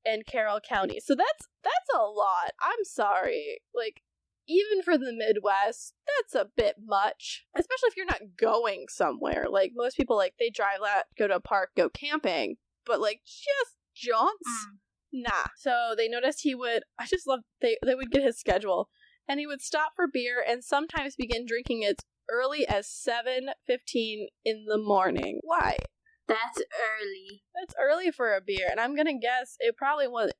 and Carroll County. So that's a lot. I'm sorry. Like, even for the Midwest, that's a bit much. Especially if you're not going somewhere. Like, most people, like, they drive that, go to a park, go camping. But, like, just jaunts? Nah. So they noticed he would, I just love, they would get his schedule. And he would stop for beer and sometimes begin drinking as early as 7:15 in the morning. Why? That's early. That's early for a beer, and I'm gonna guess it probably was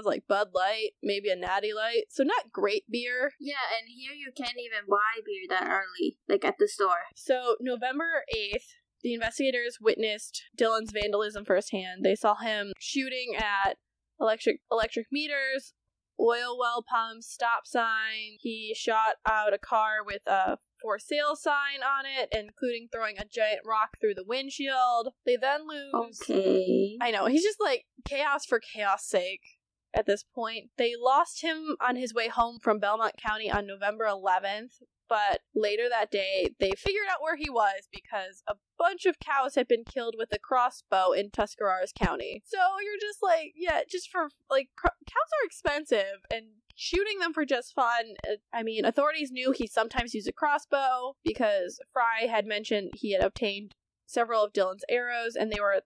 like Bud Light, maybe a Natty Light, so not great beer. Yeah, and here you can't even buy beer that early, like at the store. So November 8th, the investigators witnessed Dillon's vandalism firsthand. They saw him shooting at electric meters, oil well pumps, stop sign. He shot out a car with a for sale sign on it, including throwing a giant rock through the windshield. They then lose... Okay. I know, he's just like chaos for chaos sake at this point. They lost him on his way home from Belmont County on November 11th, but later that day, they figured out where he was because a bunch of cows had been killed with a crossbow in Tuscarawas County. So you're just like, yeah, just for, like, cows are expensive, and shooting them for just fun. Authorities knew he sometimes used a crossbow because Fry had mentioned he had obtained several of Dillon's arrows, and they were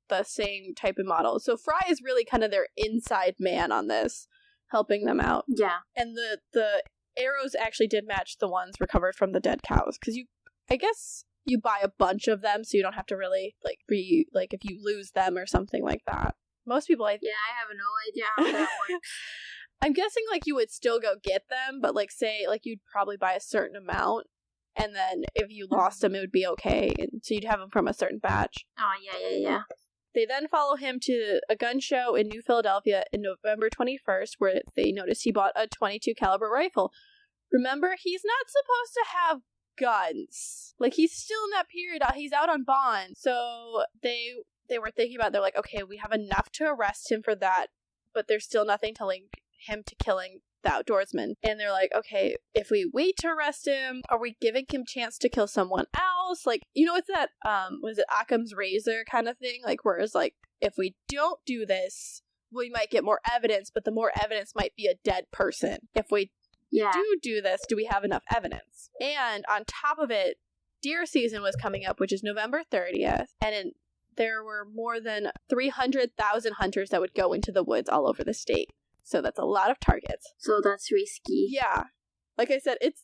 the same type of model. So Fry is really kind of their inside man on this, helping them out. Yeah. And the arrows actually did match the ones recovered from the dead cows, because I guess you buy a bunch of them so you don't have to really, like, if you lose them or something like that. Most people, I have no idea how that works. I'm guessing, like, you would still go get them, but, like, say, like, you'd probably buy a certain amount, and then if you lost them, it would be okay, and so you'd have them from a certain batch. Oh, yeah. They then follow him to a gun show in New Philadelphia in November 21st, where they noticed he bought a .22 caliber rifle. Remember, he's not supposed to have guns. Like, he's still in that period. He's out on bond. So they were thinking about, they're like, okay, we have enough to arrest him for that, but there's still nothing to link him to killing the outdoorsman. And they're like, okay, if we wait to arrest him, are we giving him chance to kill someone else? Like, you know, it's that, was it Occam's razor kind of thing? Like, whereas, like, if we don't do this, we might get more evidence, but the more evidence might be a dead person. If we do this, do we have enough evidence? And on top of it, deer season was coming up, which is November 30th, and there were more than 300,000 hunters that would go into the woods all over the state. So that's a lot of targets. So that's risky. Yeah. Like I said, it's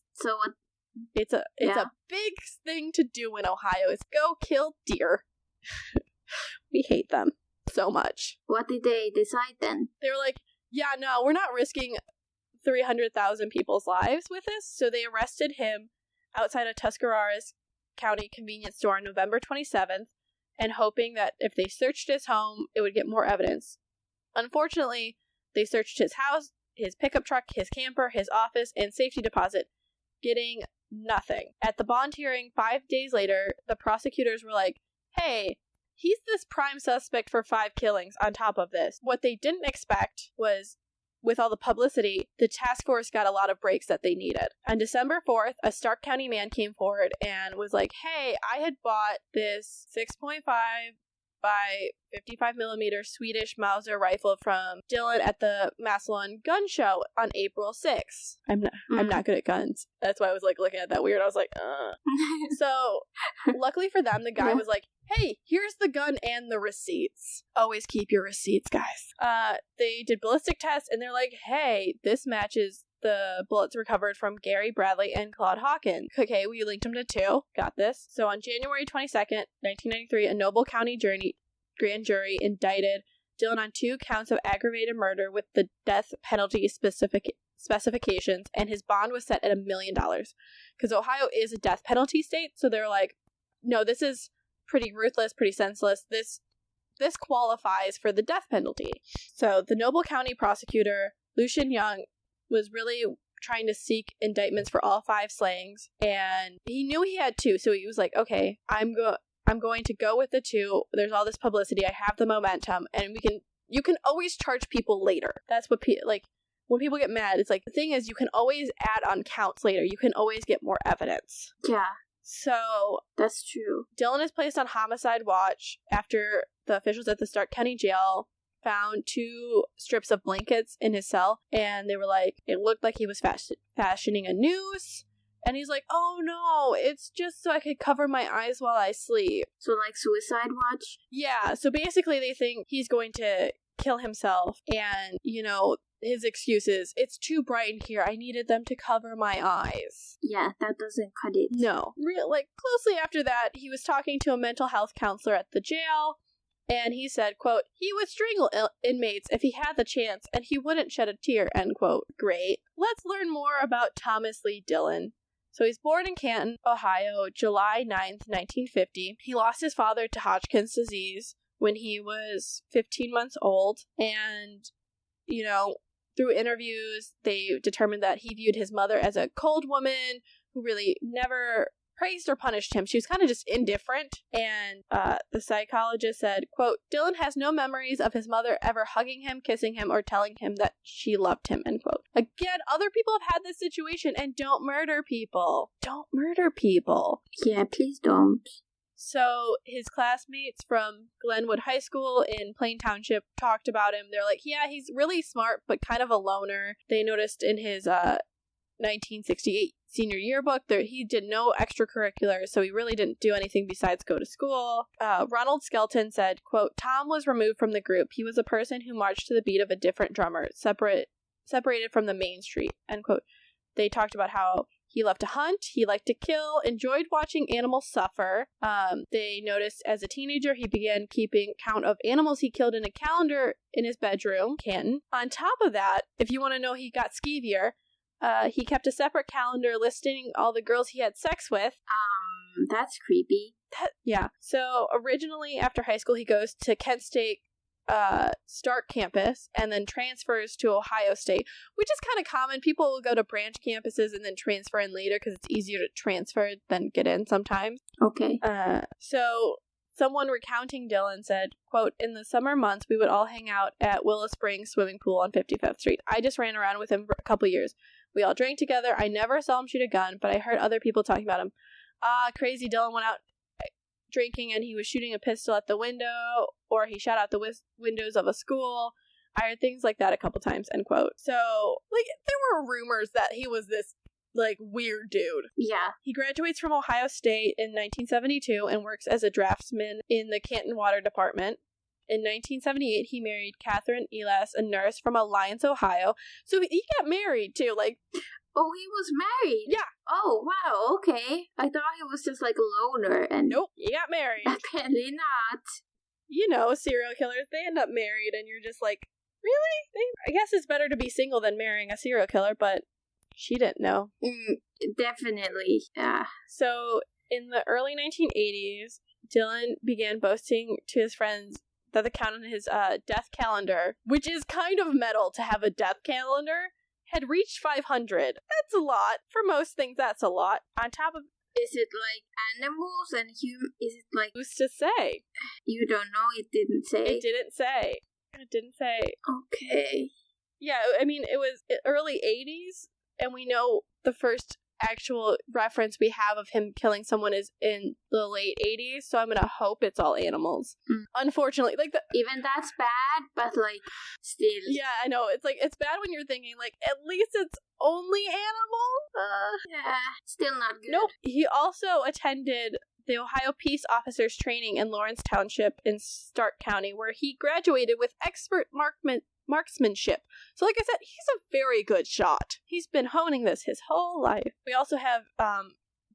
a big thing to do in Ohio is go kill deer. We hate them so much. What did they decide then? They were like, yeah, no, we're not risking 300,000 people's lives with this. So they arrested him outside of Tuscarawas County convenience store on November 27th and hoping that if they searched his home, it would get more evidence. Unfortunately, they searched his house, his pickup truck, his camper, his office, and safety deposit, getting nothing. At the bond hearing 5 days later, the prosecutors were like, hey, he's this prime suspect for 5 killings on top of this. What they didn't expect was, with all the publicity, the task force got a lot of breaks that they needed. On December 4th, a Stark County man came forward and was like, hey, I had bought this 6.5 by 55 millimeter Swedish Mauser rifle from Dillon at the Massillon gun show on April 6th. I'm not good at guns. That's why I was like looking at that weird. I was like, So luckily for them, the guy was like, hey, here's the gun and the receipts. Always keep your receipts, guys. They did ballistic tests and they're like, hey, this matches the bullets recovered from Gary Bradley and Claude Hawkins. Okay, we linked them to 2. Got this. So on January 22nd, 1993, a Noble County grand jury indicted Dillon on 2 counts of aggravated murder with the death penalty specifications, and his bond was set at $1 million. Because Ohio is a death penalty state, so they're like, no, this is pretty ruthless, pretty senseless. This qualifies for the death penalty. So the Noble County prosecutor, Lucian Young, was really trying to seek indictments for all 5 slayings, and he knew he had 2, so he was like, okay, I'm going to go with the 2. There's all this publicity, I have the momentum, and you can always charge people later. That's what when people get mad, it's like, the thing is, you can always add on counts later. You can always get more evidence. Yeah. So that's true. Dillon is placed on homicide watch after the officials at the Stark County Jail found 2 strips of blankets in his cell, and they were like, it looked like he was fashioning a noose, and he's like, oh no, it's just so I could cover my eyes while I sleep. So like suicide watch? Yeah, so basically they think he's going to kill himself, and, you know, his excuse is, it's too bright in here, I needed them to cover my eyes. Yeah, that doesn't cut it. No. Closely after that, he was talking to a mental health counselor at the jail, and he said, quote, he would strangle inmates if he had the chance, and he wouldn't shed a tear, end quote. Great. Let's learn more about Thomas Lee Dillon. So he's born in Canton, Ohio, July 9th, 1950. He lost his father to Hodgkin's disease when he was 15 months old, and, you know, through interviews, they determined that he viewed his mother as a cold woman who really never praised or punished him. She was kind of just indifferent. And the psychologist said, quote, Dillon has no memories of his mother ever hugging him, kissing him, or telling him that she loved him, end quote. Again, other people have had this situation, and don't murder people. Don't murder people. Yeah, please don't. So his classmates from Glenwood High School in Plain Township talked about him. They're like, yeah, he's really smart, but kind of a loner. They noticed in his 1968 senior yearbook that he did no extracurriculars, so he really didn't do anything besides go to school. Ronald Skelton said, quote, Tom was removed from the group. He was a person who marched to the beat of a different drummer, separated from the main street, end quote. They talked about how he loved to hunt, he liked to kill, enjoyed watching animals suffer. They noticed as a teenager he began keeping count of animals he killed in a calendar in his bedroom, Canton. On top of that, if you want to know, he got skeevier. He kept a separate calendar listing all the girls he had sex with. That's creepy. Yeah. So originally after high school, he goes to Kent State Stark campus and then transfers to Ohio State, which is kind of common. People will go to branch campuses and then transfer in later because it's easier to transfer than get in sometimes. Okay. So someone recounting Dillon said, quote, "In the summer months, we would all hang out at Willow Springs swimming pool on 55th Street. I just ran around with him for a couple years. We all drank together. I never saw him shoot a gun, but I heard other people talking about him. Crazy Dillon went out drinking and he was shooting a pistol at the window, or he shot out the windows of a school. I heard things like that a couple times," end quote. So, like, there were rumors that he was this, like, weird dude. Yeah. He graduates from Ohio State in 1972 and works as a draftsman in the Canton Water Department. In 1978, he married Catherine Elas, a nurse from Alliance, Ohio. So he got married, too, like... Oh, he was married? Yeah. Oh, wow, okay. I thought he was just like a loner and... Nope, he got married. Apparently not. You know, serial killers, they end up married, and you're just like, really? I guess it's better to be single than marrying a serial killer, but she didn't know. Definitely, yeah. So, in the early 1980s, Dillon began boasting to his friends that the count on his death calendar, which is kind of metal to have a death calendar, had reached 500. That's a lot. For most things, that's a lot. On top of... Is it like animals and human? Is it like... Who's to say? You don't know? It didn't say? It didn't say. It didn't say. Okay. Yeah, I mean, it was early 80s, and we know the first actual reference we have of him killing someone is in the late 80s, so I'm gonna hope it's all animals. Unfortunately, like even that's bad, but like still. Yeah, I know. It's like, it's bad when you're thinking like at least it's only animal. Yeah, still not good. Nope. He also attended the Ohio Peace Officers Training in Lawrence Township in Stark County, where he graduated with expert marksmanship. So like I said, he's a very good shot. He's been honing this his whole life. We also have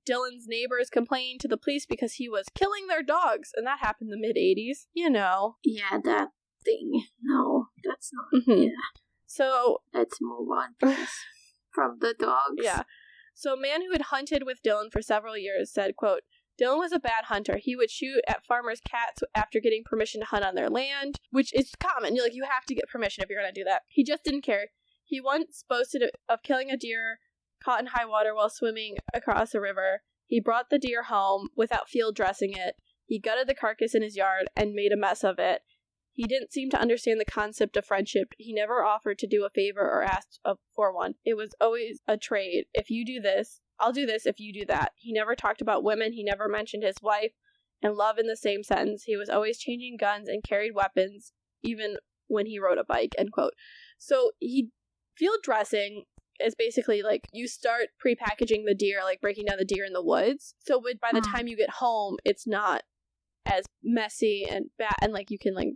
Dillon's neighbors complaining to the police because he was killing their dogs, and that happened in the mid-80s. You know. Yeah, that thing. No, that's not. Mm-hmm. Yeah. So let's move on, please. From the dogs. Yeah. So a man who had hunted with Dillon for several years said, quote, "Dillon was a bad hunter. He would shoot at farmers' cats after getting permission to hunt on their land," which is common. You're like, you have to get permission if you're going to do that. He just didn't care. He once boasted of killing a deer caught in high water while swimming across a river. He brought the deer home without field dressing it. He gutted the carcass in his yard and made a mess of it. He didn't seem to understand the concept of friendship. He never offered to do a favor or asked for one. It was always a trade. If you do this, I'll do this if you do that. He never talked about women. He never mentioned his wife and love in the same sentence. He was always changing guns and carried weapons, even when he rode a bike, end quote. So field dressing is basically like you start prepackaging the deer, like breaking down the deer in the woods. So by the time you get home, it's not as messy and bad, and like you can like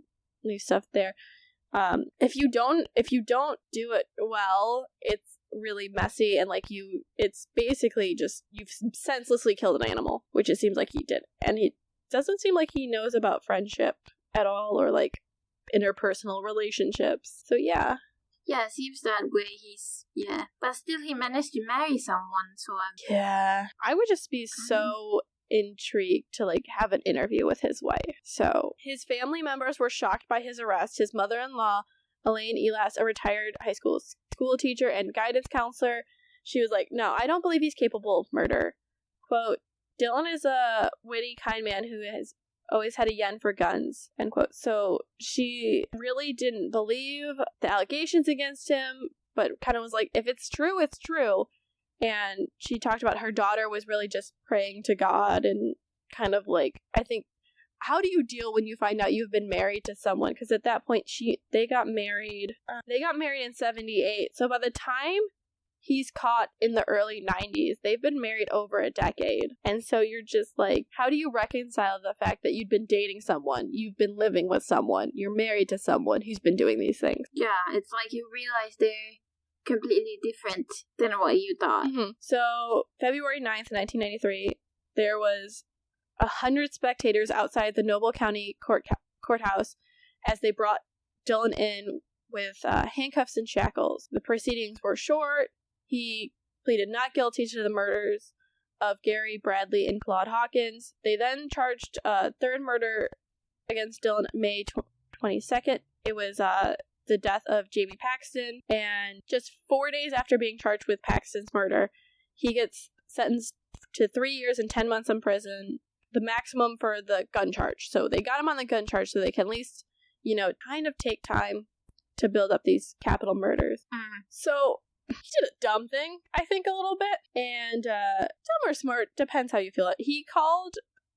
leave stuff there. If you don't do it well, it's really messy, and like it's basically just you've senselessly killed an animal, which it seems like he did. And he doesn't seem like he knows about friendship at all, or like interpersonal relationships. So yeah, it seems that way. But still he managed to marry someone, so I would just be so intrigued to like have an interview with his wife. So his family members were shocked by his arrest. His mother-in-law, Elaine Elas, a retired high school teacher and guidance counselor, she was like, "No, I don't believe he's capable of murder." Quote, "Dillon is a witty, kind man who has always had a yen for guns," end quote. So she really didn't believe the allegations against him, but kind of was like, if it's true, it's true. And she talked about her daughter was really just praying to God, and kind of like, I think, how do you deal when you find out you've been married to someone? Because at that point, they got married in 78. So by the time he's caught in the early 90s, they've been married over a decade. And so you're just like, how do you reconcile the fact that you've been dating someone, you've been living with someone, you're married to someone who's been doing these things? Yeah, it's like you realize they're completely different than what you thought. Mm-hmm. So February 9th, 1993, there was 100 spectators outside the Noble County courthouse as they brought Dillon in with handcuffs and shackles. The proceedings were short. He pleaded not guilty to the murders of Gary Bradley and Claude Hawkins. They then charged a third murder against Dillon May 22nd. It was the death of Jamie Paxton, and just 4 days after being charged with Paxton's murder, he gets sentenced to 3 years and 10 months in prison, the maximum for the gun charge. So they got him on the gun charge so they can at least, kind of take time to build up these capital murders. So he did a dumb thing, I think, a little bit, and dumb or smart, depends how you feel it. He called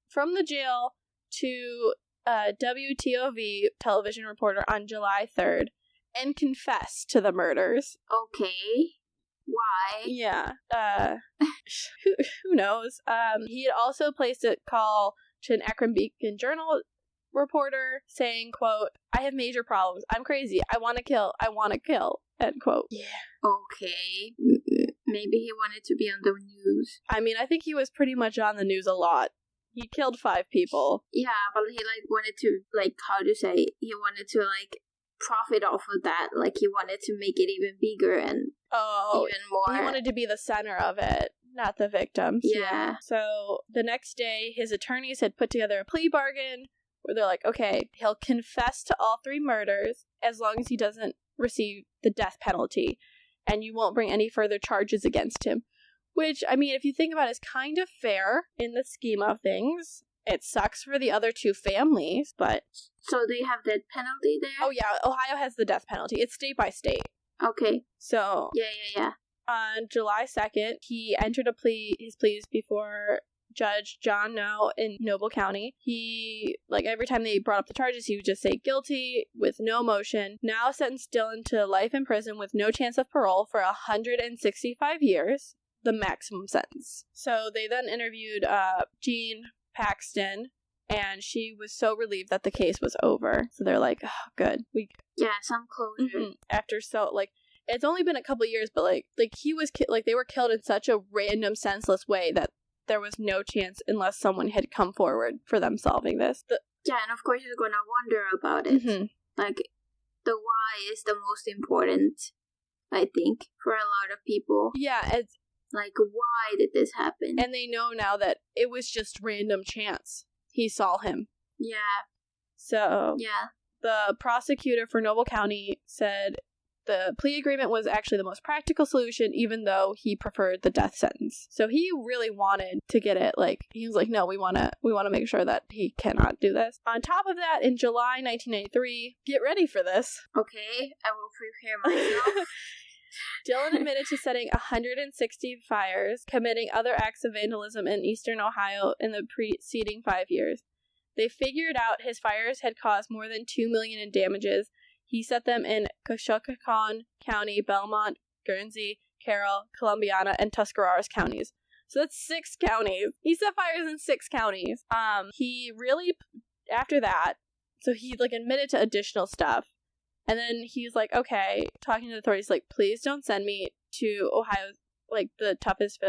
from the jail to a WTOV television reporter on July 3rd and confessed to the murders. Okay. Why? Yeah. Who knows? He had also placed a call to an Akron Beacon Journal reporter saying, quote, "I have major problems. I'm crazy. I want to kill. I want to kill." End quote. Yeah. Okay. Maybe he wanted to be on the news. I mean, I think he was pretty much on the news a lot. He killed 5 people. Yeah, but he wanted to he wanted to profit off of that. He wanted to make it even bigger and even more. He wanted to be the center of it, not the victims. Yeah. So the next day, his attorneys had put together a plea bargain where they're like, okay, he'll confess to all 3 murders as long as he doesn't receive the death penalty, and you won't bring any further charges against him. Which, I mean, if you think about it, is kind of fair in the scheme of things. It sucks for the other 2 families, but... So they have that penalty there? Oh, yeah. Ohio has the death penalty. It's state by state. Okay. So... Yeah. On July 2nd, he entered his pleas before Judge John Now in Noble County. He, every time they brought up the charges, he would just say guilty with no motion. Now sentenced Dillon to life in prison with no chance of parole for 165 years. The maximum sentence. So they then interviewed Jean Paxton, and she was so relieved that the case was over. So they're like, oh, good. Some closure. Mm-hmm. After it's only been a couple years, but he was they were killed in such a random, senseless way that there was no chance unless someone had come forward for them solving this. And of course you're gonna wonder about it. Mm-hmm. The why is the most important, I think, for a lot of people. Yeah, it's why did this happen? And they know now that it was just random chance. He saw him. Yeah. So, yeah. The prosecutor for Noble County said the plea agreement was actually the most practical solution, even though he preferred the death sentence. So he really wanted to get it. He was like, no, we want to make sure that he cannot do this. On top of that, in July 1993, get ready for this. Okay, I will prepare myself. Dillon admitted to setting 160 fires, committing other acts of vandalism in eastern Ohio in the preceding 5 years. They figured out his fires had caused more than $2 million in damages. He set them in Coshocton County, Belmont, Guernsey, Carroll, Columbiana, and Tuscarawas counties. So that's 6 counties. He set fires in 6 counties. He really, after that, so he admitted to additional stuff. And then he's like, okay, talking to the authorities, please don't send me to Ohio's, the toughest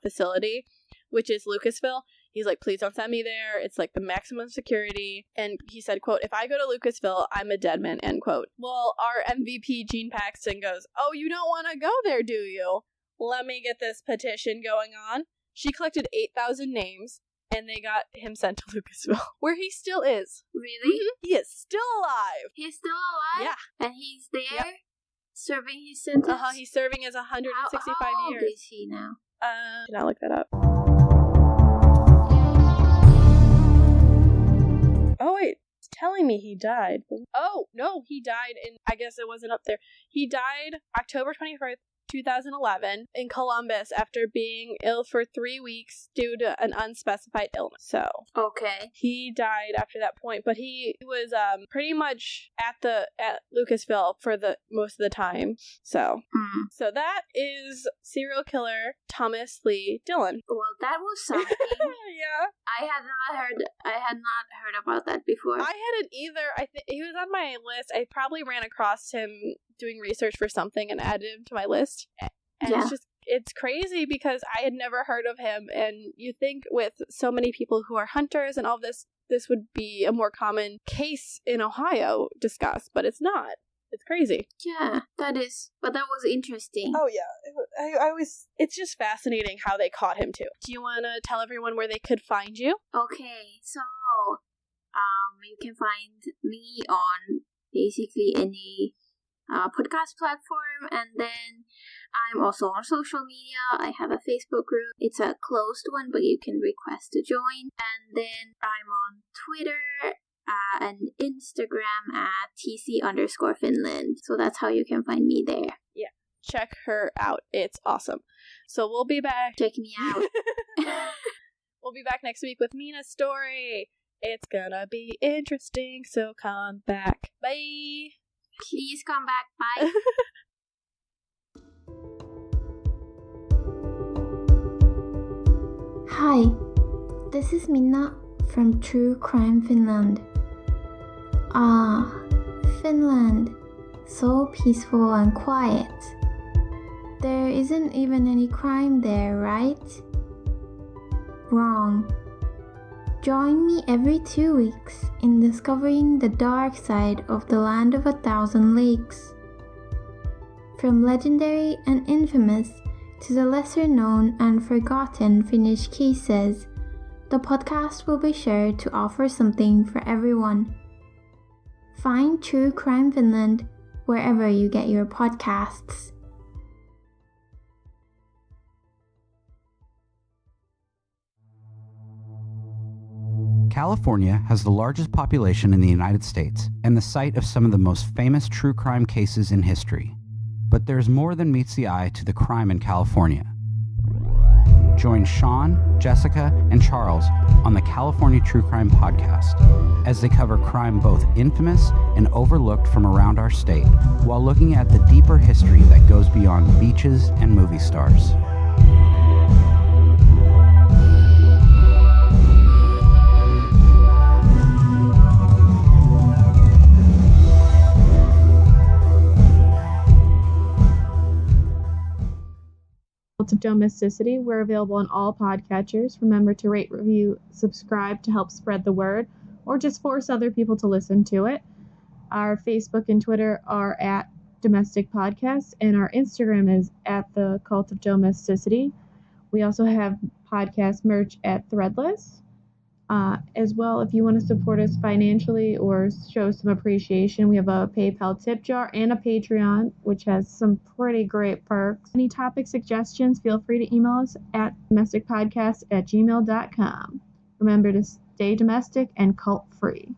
facility, which is Lucasville. He's like, please don't send me there. It's the maximum security. And he said, quote, "If I go to Lucasville, I'm a dead man," end quote. Well, our MVP, Jean Paxton, goes, "Oh, you don't want to go there, do you? Let me get this petition going on." She collected 8,000 names, and they got him sent to Lucasville, where he still is. Really? Mm-hmm. He is still alive. He's still alive? Yeah. And he's there serving his sentence? He's serving his 165 how years. How old is he now? Did I look that up? Oh, wait. It's telling me he died. Oh, no, he died I guess it wasn't up there. He died October 21st, 2011 in Columbus after being ill for 3 weeks due to an unspecified illness. So, okay, he died after that point, but he was pretty much at Lucasville for the most of the time. So, so that is serial killer Thomas Lee Dillon. Well, that was something. Yeah, I had not heard about that before. I hadn't either. I think he was on my list. I probably ran across him doing research for something and added him to my list. And it's crazy because I had never heard of him, and you think with so many people who are hunters and all this would be a more common case in Ohio discussed, but it's not. It's crazy. Yeah, that was interesting. Oh yeah, I always. It's just fascinating how they caught him too. Do you want to tell everyone where they could find you? Okay, so you can find me on basically any podcast platform, and then I'm also on social media. I have a Facebook group. It's a closed one, but you can request to join. And then I'm on Twitter and Instagram at TC_Finland. So that's how you can find me there. Yeah, check her out. It's awesome. So we'll be back. Check me out. We'll be back next week with Mina's story. It's gonna be interesting, so come back. Bye. Please come back. Bye. Hi, this is Minna from True Crime Finland. Finland. So peaceful and quiet. There isn't even any crime there, right? Wrong. Join me every 2 weeks in discovering the dark side of the land of 1,000 lakes. From legendary and infamous to the lesser known and forgotten Finnish cases, the podcast will be sure to offer something for everyone. Find True Crime Finland wherever you get your podcasts. California has the largest population in the United States and the site of some of the most famous true crime cases in history. But there's more than meets the eye to the crime in California. Join Sean, Jessica, and Charles on the California True Crime Podcast as they cover crime both infamous and overlooked from around our state, while looking at the deeper history that goes beyond beaches and movie stars. Of Domesticity. We're available on all podcatchers. Remember to rate, review, subscribe to help spread the word, or just force other people to listen to it. Our Facebook and Twitter are at Domestic Podcast, and our Instagram is at the Cult of Domesticity. We also have podcast merch at Threadless. As well, if you want to support us financially or show some appreciation, we have a PayPal tip jar and a Patreon, which has some pretty great perks. Any topic suggestions, feel free to email us at domesticpodcast@gmail.com. Remember to stay domestic and cult-free.